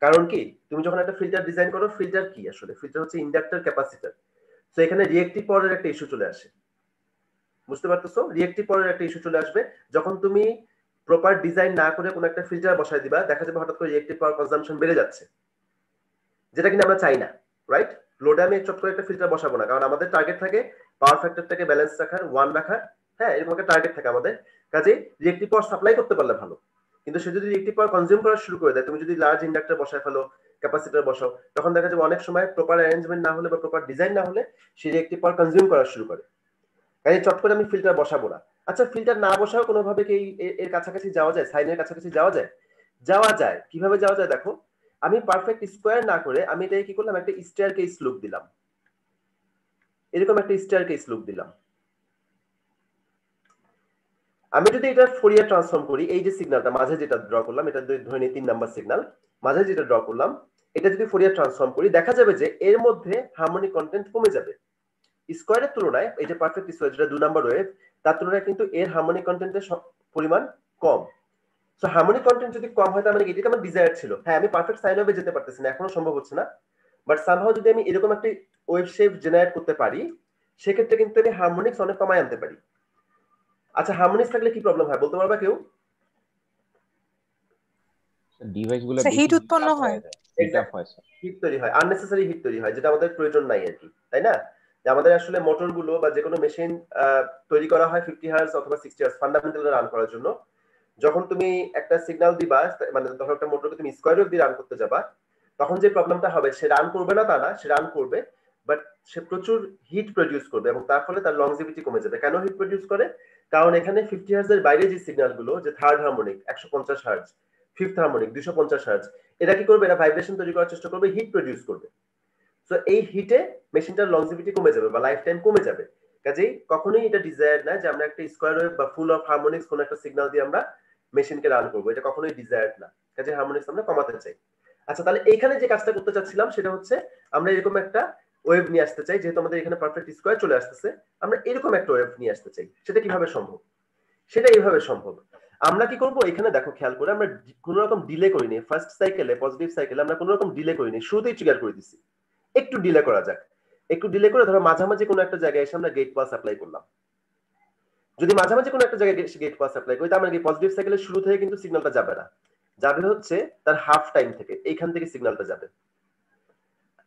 কারণ কি, তুমি যখন একটা ফিল্টার ডিজাইন করো, ফিল্টার কি আসলে? ফিল্টার হচ্ছে ইন্ডাক্টর ক্যাপাসিটর। তো এখানে রিয়েক্টিভ পাওয়ারের একটা ইস্যু চলে আসে, বুঝতে পারতেছো? রিয়েক্টিভ পাওয়ারের একটা ইস্যু চলে আসবে যখন তুমি প্রপার ডিজাইন না করে কোনো একটা ফিল্টার বসায় দিবা, দেখা যাবে হঠাৎ করে রিয়েক্টিভ পাওয়ার কনজাম্পশন বেড়ে যাচ্ছে, যেটা কিনা আমরা চাই না, রাইট? লোডে আমি চট করে একটা ফিল্টার বসাবো না, কারণ আমাদের টার্গেট থাকে পাওয়ার ফ্যাক্টরটাকে ব্যালেন্স রাখার, 1 রাখার। হ্যাঁ, এরকম একটা টার্গেট থাকে আমাদের। কাজে রিয়েক্টিভ পাওয়ার সাপ্লাই করতে পারলে ভালো, কিন্তু সে যদি রিয়েক্টিভ পাওয়ার কনজিউম করা শুরু করে দেয়, তুমি যদি লার্জ ইন্ডাক্টর বসায় ফেলো, ক্যাপাসিটর বসাও, তখন দেখা যাবে অনেক সময় প্রপার অ্যারেঞ্জমেন্ট না হলে বা প্রপার ডিজাইন না হলে সে রিয়েক্টিভ পাওয়ার কনজিউম করা শুরু করে। কাজে চট করে আমি ফিল্টার বসাবো না। আচ্ছা, ফিল্টার না বসাও কোনোভাবে কি এর কাছাকাছি যাওয়া যায়? সাইনের কাছাকাছি যাওয়া যায়? যাওয়া যায়। কিভাবে যাওয়া যায় দেখো, আমি পারফেক্ট স্কোয়ার না করে আমি এটাকে কি করলাম, একটা স্টেয়ার কেস লুক দিলাম, এরকম একটা স্টেয়ার কেস লুক দিলাম। আমি যদি এটা ফোরিয়ার ট্রান্সফর্ম করি, এই যে সিগন্যালটা মাঝে যেটা ড্র করলাম, এটা ধরে নিই 3 নাম্বার সিগন্যাল, মাঝে যেটা ড্র করলাম, এটা যদি ফোরিয়ার ট্রান্সফর্ম করি, দেখা যাবে যে এর মধ্যে হারমোনিক কন্টেন্ট কমে যাবে। স্কোয়ারের তুলনায় এই যে পারফেক্ট স্কোয়ার যেটা 2 নাম্বার ওয়েভ, তার তুলনায় কিন্তু এর হারমোনিক কন্টেন্টের পরিমাণ কম। সো হারমোনিক কন্টেন্ট যদি কম হয়, তার মানে এটা আমার ডিজায়ার ছিল। হ্যাঁ, আমি পারফেক্ট সাইন ওয়েভে যেতে পারতেছি না, এখনো সম্ভব হচ্ছে না, বাট সামহাউ যদি আমি এরকম একটা ওয়েভ শেপ জেনারেট করতে পারি, সেক্ষেত্রে কিন্তু আমি হারমোনিক্স অনেক কমায় আনতে পারি। আচ্ছা, হারমোনিক্স থাকলে কি প্রবলেম হয় বলতে পারবা কেউ? ডিভাইসগুলো হিট উৎপন্ন হয়, হিট তৈরি হয়, আননেসেসারি হিট তৈরি হয়, যেটা আমাদের প্রয়োজন নাই আর কি, তাই না? যে আমাদের আসলে মোটরগুলো বা যে কোনো মেশিন তৈরি করা হয় 50 হার্জ অথবা 60 হার্জ ফান্ডামেন্টাল রান করার জন্য। যখন তুমি একটা সিগন্যাল দিবা, মানে ধরো একটা মোটরকে তুমি স্কয়ার ওয়েভ দিয়ে রান করতে যাবা, তখন যে প্রবলেমটা হবে, সে রান করবে না তা না, সে রান করবে, বাট সে প্রচুর হিট প্রডিউস করবে এবং তার ফলে তার লংজিভিটি কমে যাবে। কেন হিট প্রডিউস করে? কারণ এখানে 50 হার্জ এর বাইরে যে সিগন্যালগুলো, যে third harmonic 150 hertz, fifth harmonic 250 hertz, এরা কি করবে? এরা ভাইব্রেশন তৈরি করার চেষ্টা করবে, হিট প্রডিউস করবে। সো এই হিটে মেশিনটার লংজিভিটি কমে যাবে বা লাইফ টাইম কমে যাবে। কাজেই কখনোই এটা ডিজায়ার না যে আমরা একটা স্কয়ার ওয়েভ বা ফুল অফ হারমোনিক্স কোন একটা সিগন্যাল দিয়ে আমরা মেশিনকে রান করবো, এটা কখনোই ডিজায়ার্ড না। কাজে হারমোনিক্স আমরা কমাতে চাই। আচ্ছা, তাহলে এইখানে যে কাজটা করতে চাচ্ছিলাম সেটা হচ্ছে আমরা এরকম একটা ওয়েভ নিয়ে আসতে চাই, যেহেতু আমাদের এখানে পারফেক্ট স্কয়ার চলে আসতেছে, আমরা এরকম একটা ওয়েভ নিয়ে আসতে চাই। সেটা কিভাবে সম্ভব? সেটা এইভাবে সম্ভব। আমরা কি করব, এখানে দেখো খেয়াল করে, আমরা কোনো রকম ডিলে করিনি। ফার্স্ট সাইকেলে, পজিটিভ সাইকেলে আমরা কোনো রকম ডিলে করিনি, শুরুতেই ট্রিগার করে দিছি। একটু ডিলে করা যাক, একটু ডিলে করে ধরো মাঝামাঝি কোনো একটা জায়গায় এসে আমরা গেট পাস অ্যাপ্লাই করলাম। যদি মাঝামাঝি কোনো একটা জায়গায় গেট পাস অ্যাপ্লাই করি, তার মানে পজিটিভ সাইকেলের শুরু থেকে কিন্তু সিগন্যালটা যাবে না, যাবে হচ্ছে তার হাফ টাইম থেকে, এইখান থেকে সিগন্যালটা যাবে।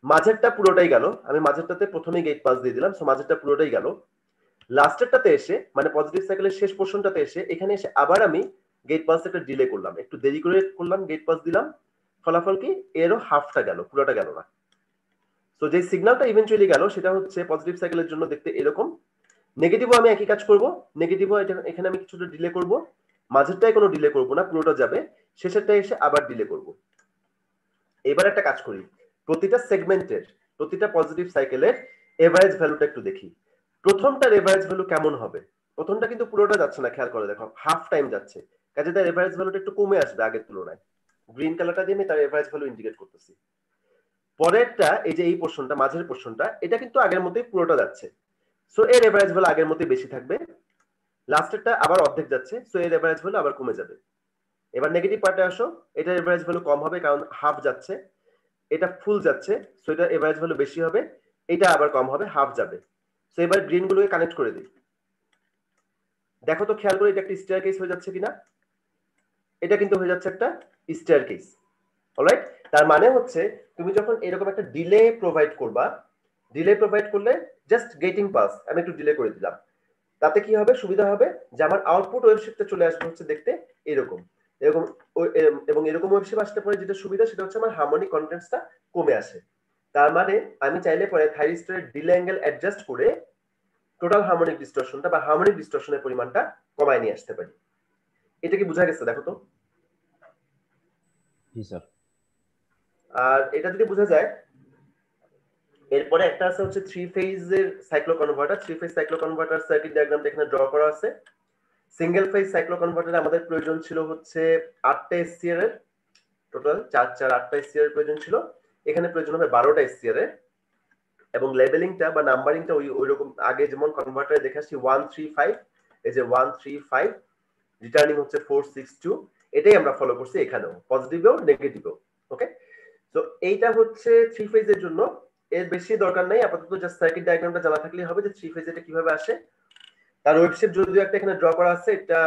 মাঝেরটা পুরোটাই গেল, আমি মাঝেরটাতে প্রথমেই গেট পাস দিয়ে দিলাম, সো মাঝেরটা পুরোটাই গেল। লাস্টেরটাতে এসে, মানে পজিটিভ সাইকেলের শেষ পোর্শনটাতে এসে, এখানে এসে আবার আমি গেট পাস একটা ডিলে করলাম, একটু দেরি করে করলাম, গেট পাস দিলাম, ফলাফল কি? এরও হাফটা গেল, পুরোটা গেল না। তো যে সিগন্যালটা ইভেন্চুয়ালি গেল সেটা হচ্ছে পজিটিভ সাইকেলের জন্য দেখতে এরকম। নেগেটিভও আমি একই কাজ করব, নেগেটিভও এখানে আমি কিছুটা ডিলে করব, মাঝেরটায় কোনো ডিলে করব না, পুরোটা যাবে, শেষেরটায় এসে আবার ডিলে করব। এবার একটা কাজ করি, প্রতিটা সেগমেন্টের, প্রতিটা পজিটিভ সাইকেলের এভারেজ ভ্যালুটা একটু দেখি। প্রথমটার এভারেজ ভ্যালু কেমন হবে? প্রথমটা কিন্তু পুরোটা যাচ্ছে না, খেয়াল করে দেখো, হাফ টাইম যাচ্ছে, কাজে তার এভারেজ ভ্যালুটা একটু কমে আসবে আগের তুলনায়। গ্রিন কালারটা দিয়ে আমি তার এভারেজ ভ্যালু ইন্ডিকেট করতেছি। পরেরটা, এই যে এই পোর্শনটা, মাঝের পোর্শনটা, এটা কিন্তু আগের মতোই পুরোটা যাচ্ছে, সো এর এভারেজ ভ্যালু আগের মতোই বেশি থাকবে। লাস্টেরটা আবার অর্ধেক যাচ্ছে, সো এর এভারেজ ভ্যালু আবার কমে যাবে। এবার নেগেটিভ পার্টে আসো, এটা এভারেজ ভ্যালু কম হবে কারণ হাফ যাচ্ছে, এটা ফুল যাচ্ছে, সো এটা এভারেজ ভ্যালু বেশি হবে, এটা আবার কম হবে, হাফ যাবে। সো এবার গ্রিন গুলোকে কানেক্ট করে দিই। দেখো তো খেয়াল করে এটা একটা স্টেয়ার কেস হয়ে যাচ্ছে কিনা। এটা কিন্তু হয়ে যাচ্ছে একটা স্টেয়ার কেস। অলরাইট, তার মানে হচ্ছে তুমি যখন এরকম একটা ডিলে প্রোভাইড করবা, ডিলে প্রোভাইড করলে জাস্ট গেটিং পাস আমি একটু ডিলে করে দিলাম, তাতে কি হবে, সুবিধা হবে যে আমার আউটপুট ওয়েবশেপটা চলে আসবে হচ্ছে দেখতে এরকম এরকম এবং এরকম ওয়েবশেপ আসতে পরে যেটা সুবিধা সেটা হচ্ছে আমার হারমোনিক কন্টেন্টসটা কমে আসে। তার মানে আমি চাইলে পরে থাইরিস্টরের ডিলে অ্যাঙ্গেল অ্যাডজাস্ট করে টোটাল হারমোনিক ডিস্টরশনটা বা হারমোনিক ডিস্টরশনের পরিমাণটা কমায় নিয়ে আসতে পারি। এটা কি বোঝা গেছে? দেখো তো। জি স্যার। আর এটা যদি বোঝা যায়, এরপরে একটা আছে হচ্ছে 3 ফেজের cyclo converter. 3 phase cyclo converter circuit ডায়াগ্রামটা এখানে ড্র করা আছে। সিঙ্গেল ফেজ সাইক্লো কনভার্টারে আমাদের প্রয়োজন ছিল হচ্ছে 8টা এসসিআর এর, টোটাল 4 4 8টা এসসিআর এর প্রয়োজন ছিল। এখানে প্রয়োজন হবে 12টা এসসিআর এর, এবং লেবেলিংটা বা নাম্বারিংটা ওই রকম আগে যেমন কনভার্টারে দেখে আসছি 135, এই যে 135 রিটার্নিং হচ্ছে 462, এটাই আমরা ফলো করছি এখানেও, পজিটিভেও নেগেটিভেও। ওকে, তো এইটা হচ্ছে 3 ফেজের জন্য, এর বেশি দরকার নাই, আপাতত জাস্ট সার্কিট ডায়াগ্রামটা জানা থাকলেই হবে যে 3 ফেজ এটা কিভাবে আসে। তার ওয়েবশেপ যদিও একটা এখানে ড্র করা আছে, এটা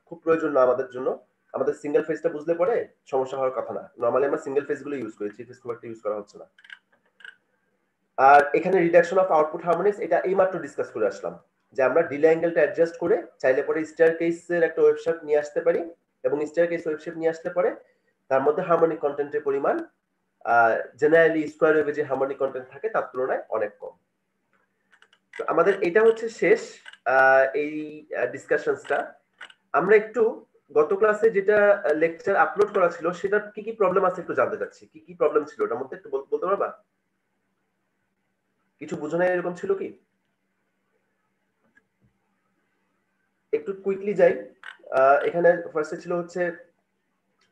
খুব প্রয়োজন না আমাদের জন্য, আমাদের সিঙ্গেল ফেজটা বুঝলে পরে সমস্যা হওয়ার কথা না। নরমালি আমরা সিঙ্গেল ফেজ গুলো ইউজ করি, 3 ফেজ খুব একটা ইউজ করা হচ্ছে না। আর এখানে রিডাকশন অফ আউটপুট হারমোনিক্স, এটা এইমাত্র ডিসকাস করে আসলাম যে আমরা ডিলে অ্যাঙ্গেলটা অ্যাডজাস্ট করে চাইলে পরে স্টার কেসের একটা ওয়েবশেপ নিয়ে আসতে পারি, এবং স্টার কেস ওয়েবশেপ নিয়ে আসতে পারে তার মধ্যে হারমোনিক কন্টেন্টের পরিমাণ জেনারেলি স্কয়ার ওয়েভে যে হারমোনিক কন্টেন্ট থাকে তার তুলনায় অনেক কম। তো আমাদের এটা হচ্ছে শেষ এই ডিসকাশনসটা। আমরা একটু গত ক্লাসে যেটা লেকচার আপলোড করা ছিল সেটার কি কি প্রবলেম আছে একটু জানতে চাচ্ছি। কি কি প্রবলেম ছিল ওটার মধ্যে একটু বলতে পারবা? কিছু বুঝো না এরকম ছিল কি? একটু কুইকলি যাই। এখানে ফার্স্টে ছিল হচ্ছে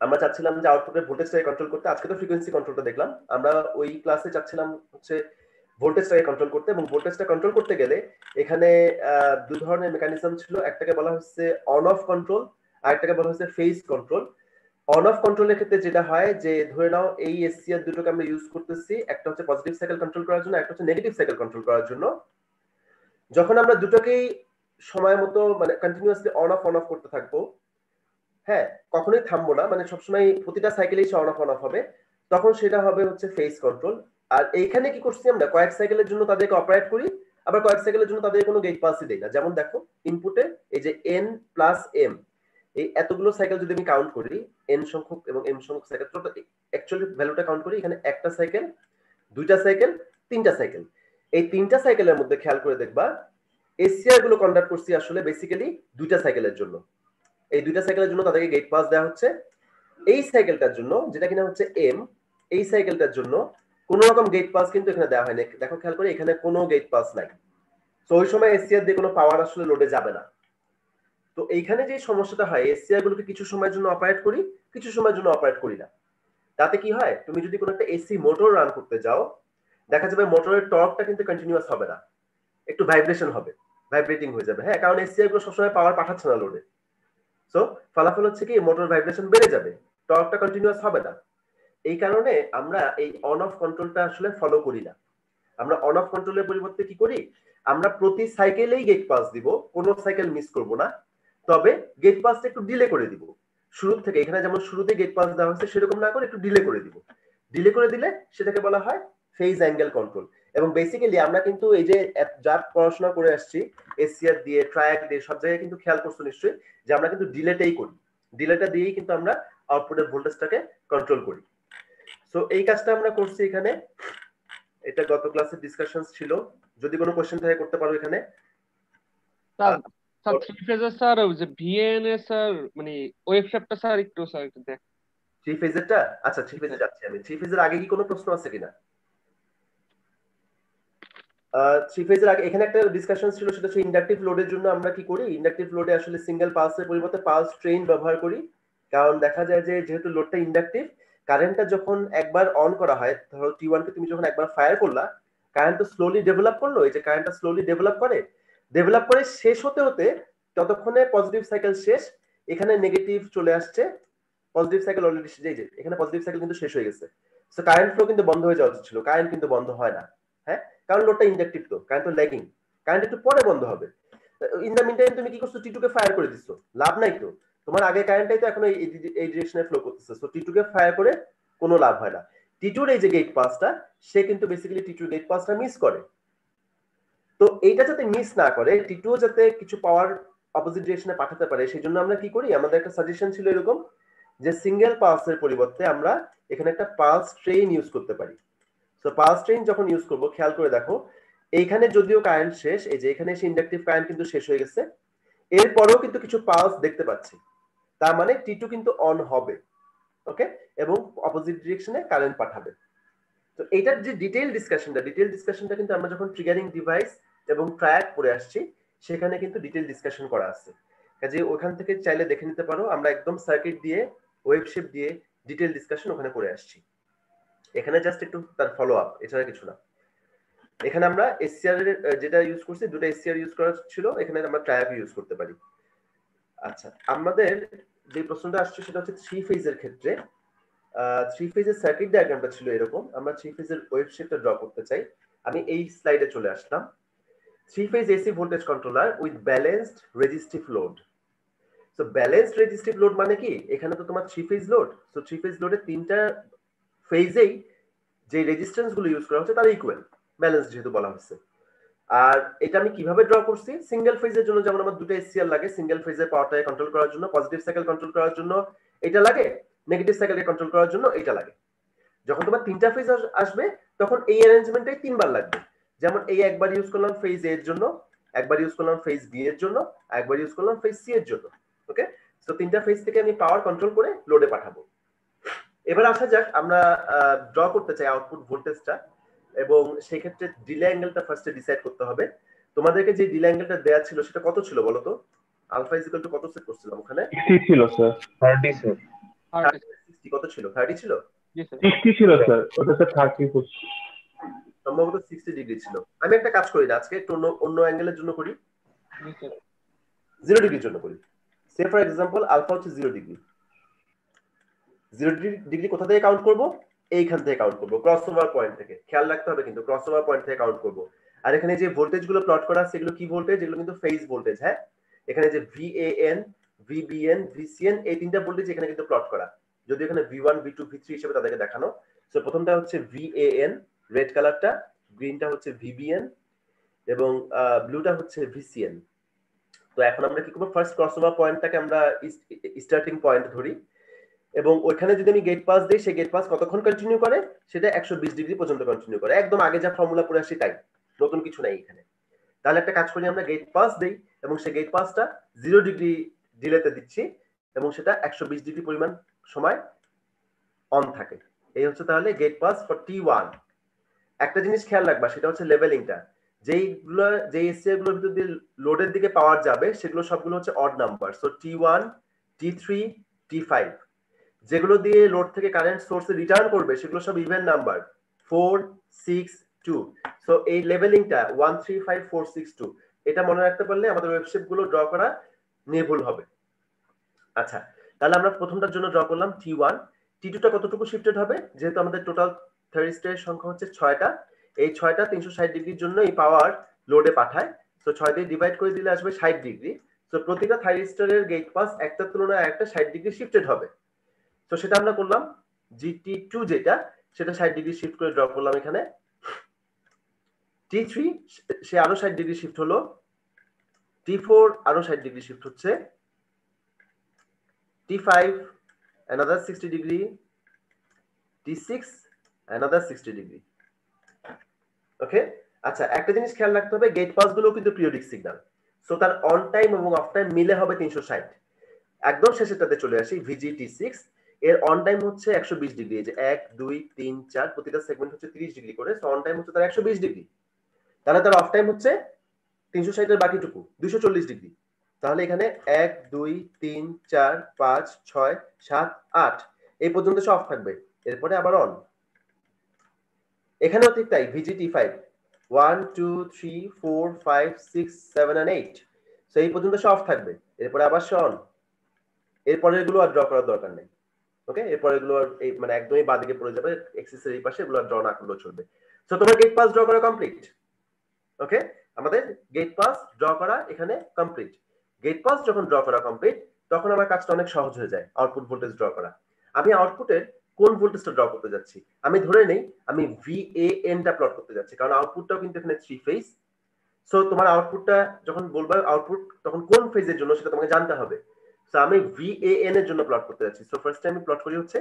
আমরা চাচ্ছিলাম যে আউটপুটের ভোল্টেজটাকে কন্ট্রোল করতে। আজকে তো ফ্রিকোয়েন্সি কন্ট্রোলটা দেখলাম, আমরা ওই ক্লাসে চাচ্ছিলাম হচ্ছে ভোল্টেজটাকে কন্ট্রোল করতে, এবং ভোল্টেজটা কন্ট্রোল করতে গেলে এখানে দুই ধরনের মেকানিজম ছিল। একটাকে বলা হচ্ছে অন অফ কন্ট্রোল, আর একটাকে বলা হচ্ছে ফেজ কন্ট্রোল। অন অফ কন্ট্রোলের ক্ষেত্রে যেটা হয় যে ধরে নাও এই এসসিআর দুটোকে আমরা ইউজ করতেছি, একটা হচ্ছে পজিটিভ সাইকেল কন্ট্রোল করার জন্য, একটা হচ্ছে নেগেটিভ সাইকেল কন্ট্রোল করার জন্য। যখন আমরা দুটোকেই সময় মতো মানে কন্টিনিউয়াসলি অন অফ করতে থাকবো, হ্যাঁ, কখনোই থামবো না, মানে সবসময় প্রতিটা সাইকেলেই অন অফ হবে, তখন সেটা হবে হচ্ছে ফেজ কন্ট্রোল। আর এইখানে কি করছি আমরা, কয়েক সাইকেলের জন্য তাদেরকে অপারেট করি, আবার কয়েক সাইকেলের জন্য তাদের কোনো গেট পাসই দেই না। যেমন দেখো ইনপুটে এই যে n প্লাস m, এই এতগুলো সাইকেল যদি আমি কাউন্ট করি, n সংখ্যক এবং m সংখ্যক সাইকেল, টোটাল অ্যাকচুয়ালি ভ্যালুটা কাউন্ট করি, এখানে একটা সাইকেল, দুইটা সাইকেল, তিনটা সাইকেল। এই তিনটা সাইকেলের মধ্যে খেয়াল করে দেখবা এসসিআর গুলো কন্ডাক্ট করছি আসলে বেসিক্যালি দুইটা সাইকেলের জন্য। এই দুইটা সাইকেলের জন্য তাদেরকে গেট পাস দেওয়া হচ্ছে। এই সাইকেলটার জন্য যেটা কিনা হচ্ছে এম, এই সাইকেলটার জন্য কোনো রকম গেট পাস কিন্তু এখানে দেওয়া হয়নি। দেখো খেয়াল করে এখানে কোনো গেট পাস নাই, তো ওই সময় এসসিআর দিয়ে কোনো পাওয়ার আসলে লোডে যাবে না। তো এইখানে যে সমস্যাটা হয়, এসসিআর গুলোকে কিছু সময়ের জন্য অপারেট করি, কিছু সময়ের জন্য অপারেট করি না। তাতে কি হয়, তুমি যদি কোনো একটা এসি মোটর রান করতে যাও, দেখা যাবে মোটরের টর্কটা কিন্তু কন্টিনিউয়াস হবে না, একটু ভাইব্রেশন হবে, ভাইব্রেটিং হয়ে যাবে। হ্যাঁ, কারণ এসসিআর গুলো সবসময় পাওয়ার পাঠাচ্ছে না লোডে। সো ফলাফল হচ্ছে কি মোটর ভাইব্রেশন বেড়ে যাবে, টর্কটা কন্টিনিউয়াস হবে না। এই কারণে আমরা এই অন অফ কন্ট্রোলটা আসলে ফলো করি না। আমরা অন অফ কন্ট্রোলের পরিবর্তে কি করি, আমরা প্রতি সাইকেলেই গেট পাস দিব, কোনো সাইকেল মিস করব না, তবে গেট পাসটা একটু ডিলে করে দিব। শুরু থেকে এখানে যেমন শুরুতে গেট পাস দেওয়া হচ্ছে সেরকম না করে একটু ডিলে করে দিব। ডিলে করে দিলে সেটাকে বলা হয় ফেজ অ্যাঙ্গেল কন্ট্রোল। এবং বেসিক্যালি আমরা কিন্তু এই যে যা পড়াশোনা করে আসছি এসসিআর দিয়ে, ট্রায়াক দিয়ে, সব জায়গায় কিন্তু খেয়াল করছো নিশ্চয়ই যে আমরা কিন্তু ডিলেটাই করি, ডিলেটা দিয়েই কিন্তু আমরা আউটপুটের ভোল্টেজটাকে কন্ট্রোল করি। সো এই কাজটা আমরা করছি এখানে, এটা গত ক্লাসের ডিসকাশন ছিল। যদি কোনো কোশ্চেন থাকে করতে পারো এখানে। স্যার থ্রি ফেজের স্যার ওই যে ভিএনএ স্যার মানে ওয়েবশেপটা স্যার একটু দেখ। থ্রি ফেজেরটা, আচ্ছা থ্রি ফেজে যাচ্ছি আমি। থ্রি ফেজের আগে কি কোনো প্রশ্ন আছে কিনা? থ্রি ফেজের আগে এখানে একটা ডিসকাশন ছিল, সেটা হচ্ছে ইন্ডাকটিভ লোডের জন্য আমরা কি করি। ইন্ডাকটিভ লোডে আসলে সিঙ্গেল পালসের পরিবর্তে পালস ট্রেন ব্যবহার করি, কারণ দেখা যায় যে যেহেতু লোডটা ইন্ডাকটিভ, কারেন্টটা যখন একবার অন করা হয়, ধরো টি1 কে তুমি যখন একবার ফায়ার করলা, কারেন্ট তো স্লোলি ডেভেলপ করলো, এই যে কারেন্টটা স্লোলি ডেভেলপ করে শেষ হতে হতে ততক্ষণে পজিটিভ সাইকেল শেষ, এখানে নেগেটিভ চলে আসছে, পজিটিভ সাইকেল অলরেডি যে এখানে পজিটিভ সাইকেল কিন্তু শেষ হয়ে গেছে। সো কারেন্ট ফ্লো কিন্তু বন্ধ হয়ে যাওয়া উচিত ছিল, কারেন্ট কিন্তু বন্ধ হয় না। হ্যাঁ, কারণ লোডটা ইন্ডাকটিভ, তো কারেন্ট তো ল্যাগিং, কারেন্ট একটু পরে বন্ধ হবে। ইন দ্য মিনটাইম তুমি কি করছো, টি2 কে ফায়ার করে দিচ্ছ, লাভ নাই তো, তোমার আগে কারেন্টটাই তো এখন এই ডিরেকশনে ফ্লো করতেছে। সো টি2 কে ফায়ার করে কোনো লাভ হয় না। টি2 এই যে গেট পাসটা, সে কিন্তু বেসিক্যালি টি2 গেট পাসটা মিস করে। তো এইটা যাতে মিস না করে, টি2 যাতে কিছু পাওয়ার অপোজিট ডিরেকশনে পাঠাতে পারে, সেই জন্য আমরা কি করি, আমাদের একটা সাজেশন ছিল এরকম যে সিঙ্গেল পালসের পরিবর্তে আমরা এখানে একটা পালস ট্রেন ইউজ করতে পারি। সো পালস ট্রেন যখন ইউজ করব, খেয়াল করে দেখো, এইখানে যদিও কারেন্ট শেষ, এই যে এখানে এসে ইন্ডাকটিভ কারেন্ট কিন্তু শেষ হয়ে গেছে, এরপরেও কিন্তু কিছু পালস দেখতে পাচ্ছি, তার মানে টি2 কিন্তু অন হবে, ওকে, এবং অপোজিট ডিরেকশনে কারেন্ট পাঠাবে। তো এইটার যে ডিটেইল ডিসকাশনটা কিন্তু আমরা যখন ট্রিগারিং ডিভাইস এবং ট্র্যাক পড়ে আসছি, সেখানে কিন্তু ডিটেইল ডিসকাশন করা আছে, কাজে ওখান থেকে চাইলে দেখে নিতে পারো। আমরা একদম সার্কিট দিয়ে, ওয়েব শেপ দিয়ে ডিটেইল ডিসকাশন ওখানে করে আসছি। এখানে জাস্ট একটু তার ফলো আপ, এছাড়া কিছু না। এখানে আমরা এসসিআর এর যেটা ইউজ করছি, দুটো এসসিআর ইউজ করা ছিল, এখানে আমরা ট্র্যাক ইউজ করতে পারি। আচ্ছা, আমাদের যে প্রশ্নটা আসছে সেটা হচ্ছে 3 ফেজের ক্ষেত্রে 3 ফেজের সার্কিট ডায়াগ্রামটা ছিল এরকম, আমরা 3 ফেজের ওয়েভ শেপটা ড্র করতে চাই। আমি এই স্লাইডে চলে আসলাম। 3 phase AC voltage controller with balanced resistive load. So balanced resistive load মানে কি, এখানে তো তোমার 3 ফেজ লোড, সো 3 ফেজ লোডে তিনটা ফেজেই যে রেজিস্ট্যান্স গুলো ইউজ করা হচ্ছে তার ইকুয়াল, ব্যালেন্স যেহেতু বলা হচ্ছে। আর এটা আমি কিভাবে ড্র করছি, সিঙ্গেল ফেজের জন্য যেমন আমার দুটো এসসিআর লাগে, সিঙ্গেল ফেজের পাওয়ারটাকে কন্ট্রোল করার জন্য, পজিটিভ সাইকেল কন্ট্রোল করার জন্য এটা লাগে, নেগেটিভ সাইকেলকে কন্ট্রোল করার জন্য এটা লাগে। যখন তোমার তিনটা ফেজ আসবে, তখন এই অ্যারেঞ্জমেন্টটাই তিনবার লাগবে। যেমন এই একবার ইউজ করলাম ফেজ এ এর জন্য, একবার ইউজ করলাম ফেজ বি এর জন্য, একবার ইউজ করলাম ফেজ সি এর জন্য, ওকে। তো তিনটা ফেজ থেকে আমি পাওয়ার কন্ট্রোল করে লোডে পাঠাবো। এবার আসা যাক, আমরা ড্র করতে চাই আউটপুট ভোল্টেজটা, এবং সেই ক্ষেত্রে ডিলে অ্যাঙ্গেলটা ফার্স্টে ডিসাইড করতে হবে। তোমাদেরকে যে ডিলে অ্যাঙ্গেলটা দেয়া ছিল সেটা কত ছিল বলো তো? আলফা ইজ ইকুয়াল টু কত সেট করছিলাম ওখানে? 60 ছিল স্যার, 30 স্যার। 60 কত ছিল? 30 ছিল? জি স্যার 60 ছিল স্যার, ওটা স্যার 30 করছি। সম্ভবত 60 ডিগ্রি ছিল। আমি একটা কাজ করি না, আজকে একটু অন্য অ্যাঙ্গেলের জন্য করি, জি স্যার 0 ডিগ্রির জন্য করি। সে ফর এক্সাম্পল আলফা হচ্ছে 0 ডিগ্রি। 0 ডিগ্রি কোথা থেকে কাউন্ট করব? এইখান থেকে কাউন্ট করব, ক্রস ওভার পয়েন্ট থেকে। খেয়াল রাখতে হবে কিন্তু ক্রস ওভার পয়েন্ট থেকে কাউন্ট করব। আর এখানে যে ভোল্টেজ গুলো প্লট করা আছে এগুলো কি ভোল্টেজ? এগুলো কিন্তু ফেজ ভোল্টেজ। হ্যাঁ, এখানে যে VAN, VBN, VCN এই তিনটা ভোল্টেজ এখানে কিন্তু প্লট করা, যদি এখানে V1, V2, V3 হিসেবে তাদেরকে দেখানো। সো প্রথমটা হচ্ছে VAN, রেড কালারটা, গ্রিনটা হচ্ছে VBN, এবং ব্লুটা হচ্ছে VCN। তো এখন আমরা কি করব, ফার্স্ট ক্রসওভার পয়েন্টটাকে আমরা স্টার্টিং পয়েন্ট ধরি, এবং ওইখানে যদি আমি গেট পাস দিই, সেই গেট পাস কতক্ষণ কন্টিনিউ করে, সেটা 120 ডিগ্রি পর্যন্ত কন্টিনিউ করে। একদম আগে যা ফর্মুলা পড়ে আসি তাই, নতুন কিছু নাই এখানে। তাহলে একটা কাজ করি, আমরা গেট পাস দেই এবং সেই গেট পাসটা 0 ডিগ্রি ডিলেতে দিচ্ছি, এবং সেটা 120 ডিগ্রি পরিমাণ সময় অন থাকে। এই হচ্ছে তাহলে গেট পাস ফর T1। একটা জিনিস খেয়াল রাখবা, সেটা হচ্ছে লেভেলিংটা। যেই এসসিআর গুলোর ভিতর দিয়ে লোডের দিকে পাওয়ার যাবে, সেগুলো সবগুলো হচ্ছে odd number. So T1, T3, T5। যেগুলো দিয়ে লোড থেকে কারেন্ট সোর্সে রিটার্ন করবে সেগুলো সব ইভেন নাম্বার, 4, 6, 2। সো এই লেভেলিংটা 1, 3, 5, 4, 6, 2 এটা মনে রাখতে পারলে আমাদের ওয়েবশেপ গুলো ড্র করা নির্ভুল হবে। আচ্ছা, তাহলে আমরা প্রথমটার জন্য ড্র করলাম T1। T2টা কতটুকু শিফটেড হবে? যেহেতু আমাদের টোটাল থাইরিস্টরের সংখ্যা হচ্ছে 6টা, এই 6টা 360 ডিগ্রির জন্য এই পাওয়ার লোডে পাঠায়। সো 6 দিয়ে ডিভাইড করে দিলে আসবে 60 ডিগ্রি। সো প্রতিটা থাইরিস্টরের গেট পাস একটার তুলনায় একটা 60 ডিগ্রি শিফটেড হবে। তো সেটা আমরা করলাম। GT2 যেটা, সেটা 60 ডিগ্রি শিফট করে ড্র করলাম এখানে। T3 সে আরো 60 ডিগ্রি শিফট হলো, T4 আরো 60 ডিগ্রি শিফট হচ্ছে, T5 another 60 degree, T6 another 60 degree. ওকে, আচ্ছা একটা জিনিস খেয়াল রাখতে হবে, গেট পাস গুলো কিন্তু পিরিয়ডিক সিগন্যাল। সো তার অন টাইম এবং অফ টাইম মিলে হবে 360। একদম শেষেরটাতে চলে আসি, VGT6 এর অন টাইম হচ্ছে 120 ডিগ্রি। এই যে 1, 2, 3, 4 প্রতিটা সেগমেন্ট হচ্ছে 30 ডিগ্রি করে। সো অন টাইম হচ্ছে তার 120 ডিগ্রি। তাহলে তার অফ টাইম হচ্ছে 360 এর বাকিটুকু 240 ডিগ্রি। তাহলে এখানে 1, 2, 3, 4, 5, 6, 7, 8 এই পর্যন্ত সব থাকবে, এরপরে আবার অন। এখানেও ঠিক তাই, VGT5 1, 2, 3, 4, 5, 6, 7 and 8। সো এই পর্যন্ত সব থাকবে, এরপরে আবার অন। এরপরে এগুলো আর ড্র করার দরকার নেই। ওকে, এরপরে এগুলো এই মানে একদমই বাদিকে পড়ে যাবে, এক্সিসের এই পাশে এগুলো ড্র না করলেও চলবে। সো তোমার গেট পাস ড্র করা কমপ্লিট। ওকে, আমাদের গেট পাস ড্র করা এখানে কমপ্লিট। গেট পাস যখন ড্র করা কমপ্লিট তখন আমার কাজটা অনেক সহজ হয়ে যায় আউটপুট ভোল্টেজ ড্র করা। আমি আউটপুটের কোন ভোল্টেজটা ড্র করতে যাচ্ছি, আমি ধরে নেই আমি VAN টা প্লট করতে যাচ্ছি, কারণ আউটপুটটাও কিন্তু এখানে 3 ফেজ। সো তোমার আউটপুটটা যখন বলবা আউটপুট তখন কোন ফেজের জন্য সেটা তোমাকে জানতে হবে। সো আমি VAN এর জন্য প্লট করতে যাচ্ছি। সো ফার্স্ট টাইম আমি প্লট করি হচ্ছে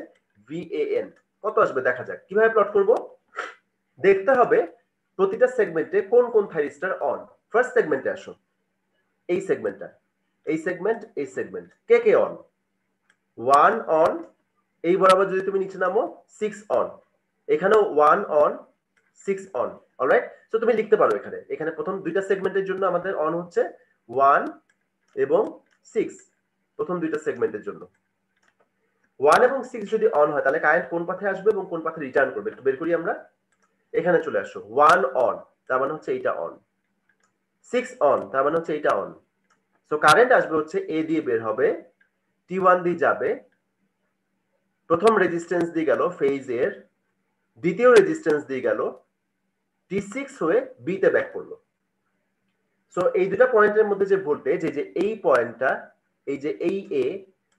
VAN। কত আসবে দেখা যাক। কিভাবে প্লট করব, দেখতে হবে প্রতিটা সেগমেন্টে কোন কোন থাইরিস্টার অন। ফার্স্ট সেগমেন্টে আসো, এই সেগমেন্টটা, এই সেগমেন্ট, এই segment, K K on? 1 on. এই বরাবর যদি তুমি নিচে নামো 6 অন, এখানেও 1 অন 6 অন। অলরাইট, সো তুমি লিখতে পারো এখানে, এখানে প্রথম দুইটা সেগমেন্টের জন্য আমাদের অন হচ্ছে 1 এবং 6, প্রথম দুইটা সেগমেন্টের জন্য 1 এবং 6 যদি অন হয় তাহলে কারেন্ট কোন পাথে আসবে এবং কোন পাথে রিটার্ন করবে একটু বের করি আমরা। এখানে চলে আসো, 1 অন তার মানে হচ্ছে এইটা অন, 6 অন তার মানে হচ্ছে এইটা অন। সো কারেন্ট আসবে হচ্ছে এ দিয়ে বের হবে, T1 দিয়ে যাবে, প্রথম রেজিস্ট্যান্স দিয়ে গেল ফেজ এর, দ্বিতীয় রেজিস্ট্যান্স দিয়ে গেল T6 হয়ে বি তে ব্যাক করলো। সো এই দুটো পয়েন্টের মধ্যে যে ভোল্টেজ, এই যে এই পয়েন্টটা, এই যে এই এ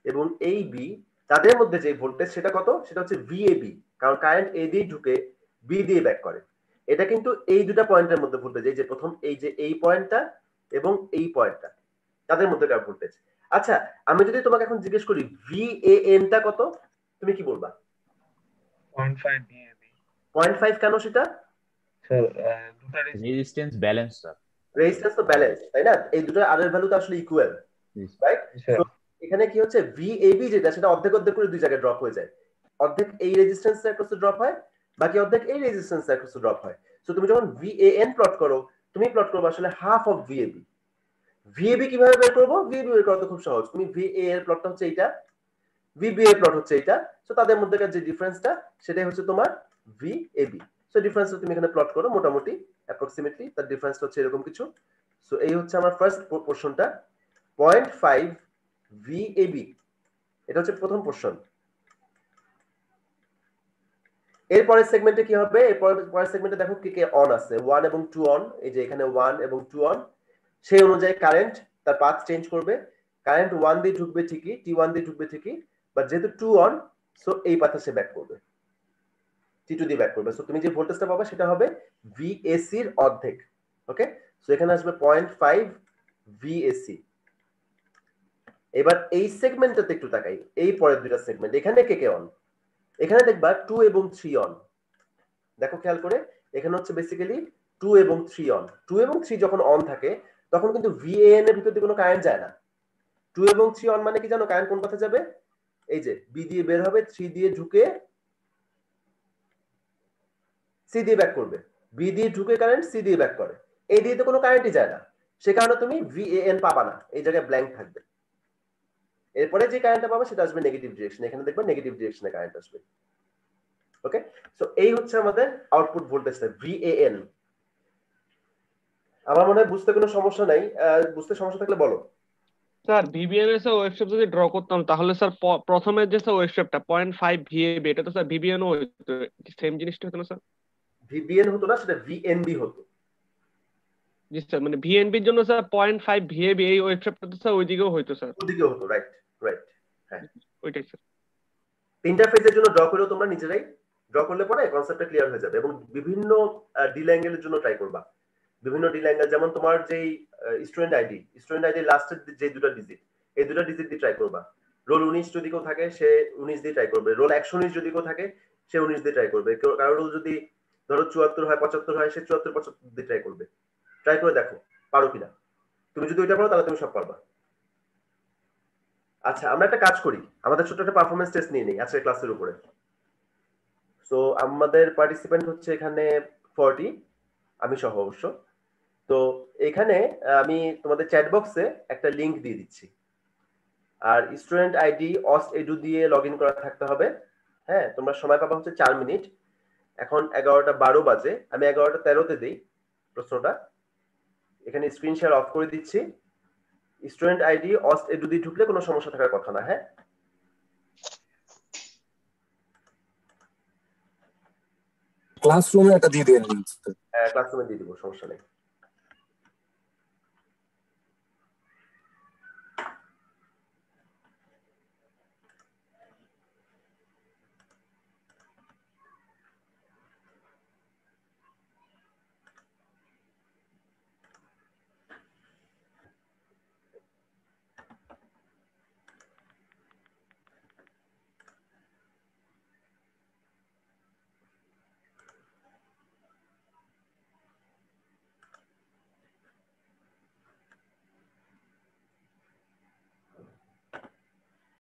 এবং এই বি, তাদের মধ্যে যে ভোল্টেজ সেটা কত, সেটা হচ্ছে VAB, কারণ কারেন্ট এ দিয়ে ঢুকে বি দিয়ে ব্যাক করে। এটা কিন্তু এই দুটো পয়েন্টের মধ্যে ভোল্টেজ, এই যে প্রথম এই যে এই পয়েন্টটা এবং এই পয়েন্টটা, তাদের মধ্যে কার ভোল্টেজ। আচ্ছা, আমি যদি তোমাকে এখন জিজ্ঞেস করি VAN টা কত, তুমি কি বলবা? 0.5 VAB 0.5 কেন সেটা? স্যার দুটো রেজিস্ট্যান্স ব্যালেন্স স্যার। রেজিস্ট্যান্স তো ব্যালেন্স, তাই না? এই দুটো আর এর ভ্যালু তো আসলে ইকুয়াল, রাইট? স্যার সো এখানে কি হচ্ছে VAB যেটা, সেটা অর্ধেক অর্ধেক করে দুই জায়গায় ড্রপ হয়ে যায়। অর্ধেক এই রেজিস্ট্যান্স অ্যাক্রসে ড্রপ হয়, বাকি অর্ধেক এই রেজিস্ট্যান্স অ্যাক্রসে ড্রপ হয়। সো তুমি যখন VAN প্লট করো, তুমি প্লট করবে আসলে হাফ অফ VAB। VAB কিভাবে বের করবো? VAB বের করা তো খুব সহজ। তুমি VA এর প্লটটা হচ্ছে এইটা, VB এর প্লট হচ্ছে এইটা, সো তাদের মধ্যেকার যে ডিফারেন্সটা সেটাই হচ্ছে তোমার VAB। সো ডিফারেন্সটা তুমি এখানে প্লট করো, মোটামুটি অ্যাপ্রক্সিমেটলি তার ডিফারেন্সটা হচ্ছে এরকম কিছু। সো এই হচ্ছে আমার ফার্স্ট পোরশনটা, 0.5 VAB, এটা হচ্ছে প্রথম পোরশন। এরপরের সেগমেন্টে কি হবে? পরের সেগমেন্টে দেখো কে কে অন আছে, 1 এবং 2 অন, এই যে এখানে 1 এবং 2 অন। সেই অনুযায়ী কারেন্ট তার পাথ চেঞ্জ করবে, কারেন্ট 1 দিয়ে ঢুকবে ঠিকই, T1 দিয়ে ঢুকবে ঠিকই, বাট যেহেতু 2 অন, সো এই পাথে সে ব্যাক করবে, T2 দিয়ে ব্যাক করবে। সো তুমি যে ভোল্টেজটা পাবে সেটা হবে VAC এর অর্ধেক। ওকে, সো এখানে আসবে 0.5 VAC। এবার এই সেগমেন্টটাতে একটু তাকাই, এই পরের দুইটা সেগমেন্ট, এখানে কে কে অন? এখানে দেখবা 2 এবং 3 অন। দেখো খেয়াল করে, এখানে হচ্ছে বেসিক্যালি 2 এবং 3 অন। 2 এবং 3 যখন অন থাকে তখন কিন্তু VAN এর ভিতর দিয়ে কোনো কারেন্ট যায় না। 2 এবং 3 অন মানে কি জানো? কারেন্ট কোন পথে যাবে? এই যে বি দিয়ে বের হবে, 3 দিয়ে ঢুকে সি দিয়ে ব্যাক করবে, বি দিয়ে ঢুকে কারেন্ট সি দিয়ে ব্যাক করে, এই দিয়ে তো কোনো কারেন্টই যায় না, সে কারণে তুমি VAN পাবা না, এই জায়গায় ব্ল্যাঙ্ক থাকবে। এরপরে যে কারেন্টটা পাবে সেটা আসবে নেগেটিভ ডিরেকশন, এখানে দেখবে নেগেটিভ ডিরেকশনে কারেন্ট আসবে। ওকে, সো এই হচ্ছে আমাদের আউটপুট ভোল্টেজটা VAN। আমার মনে হয় বুঝতে কোনো সমস্যা নাই, বুঝতে সমস্যা থাকলে বলো। স্যার ভিবিএন এর ওয়েব শেপ যদি ড্র করতাম তাহলে স্যার প্রথমে যে স্যার ওয়েব শেপটা 0.5 VAB, এটা তো স্যার ভিবিএন ও সেম জিনিসটা হতো না স্যার? VBN হতো না, সেটা VNB হতো। জি স্যার, মানে ভিএনবির জন্য স্যার 0.5 VAB, এই ওয়েব শেপটা তো স্যার ওইদিকেও হইতো স্যার। ওদিকে হতো, রাইট রাইট, হ্যাঁ ওইটাই স্যার। তিনটা ফেজের জন্য ড্র করেও তোমরা নিজেরাই ড্র করলে পরে কনসেপ্টটা ক্লিয়ার হয়ে যাবে। এবং বিভিন্ন ডিল অ্যাঙ্গেলের জন্য ট্রাই করবা, বিভিন্ন ডিল অ্যাঙ্গেল, যেমন তোমার যেই স্টুডেন্ট আইডি লাস্টের যে দুটো ডিজিট, এই দুটো ডিজিট দিয়ে ট্রাই করবা। রোল 19 যদি কেউ থাকে সে 19 দিয়ে ট্রাই করবে, রোল 119 যদি কেউ থাকে সে 19 দিয়ে ট্রাই করবে, কারো রোল যদি ধরো 74 হয় 75 হয় সে 74 75 দিয়ে ট্রাই করবে। ট্রাই করে দেখো পারো কিনা, তুমি যদি ওইটা পারো তাহলে তুমি সব পারবা। আচ্ছা, আমরা একটা কাজ করি, আমাদের ছোট একটা পারফরমেন্স টেস্ট নিয়ে নিই আজকের ক্লাসের উপরে। সো আমাদের পার্টিসিপেন্ট হচ্ছে এখানে 40, আমি সহ অবশ্য। তো এখানে আমি তোমাদের চ্যাট বক্সে একটা লিংক দিয়ে দিচ্ছি, আর স্টুডেন্ট আইডি OST-edu দিয়ে লগ ইন করা থাকতে হবে। হ্যাঁ, তোমরা সময় পাবা হচ্ছে 4 মিনিট। এখন 11:12 বাজে, আমি 11:13-তে দিই প্রশ্নটা। এখানে স্ক্রিন শেয়ার অফ করে দিচ্ছি। স্টুডেন্ট আইডি অস্ট এডু দিয়ে ঢুকলে কোনো সমস্যা থাকার কথা না। হ্যাঁ, ক্লাসরুমে এটা দিয়ে দেন লিংক। ক্লাসরুমে দিয়ে দিব, সমস্যা নেই।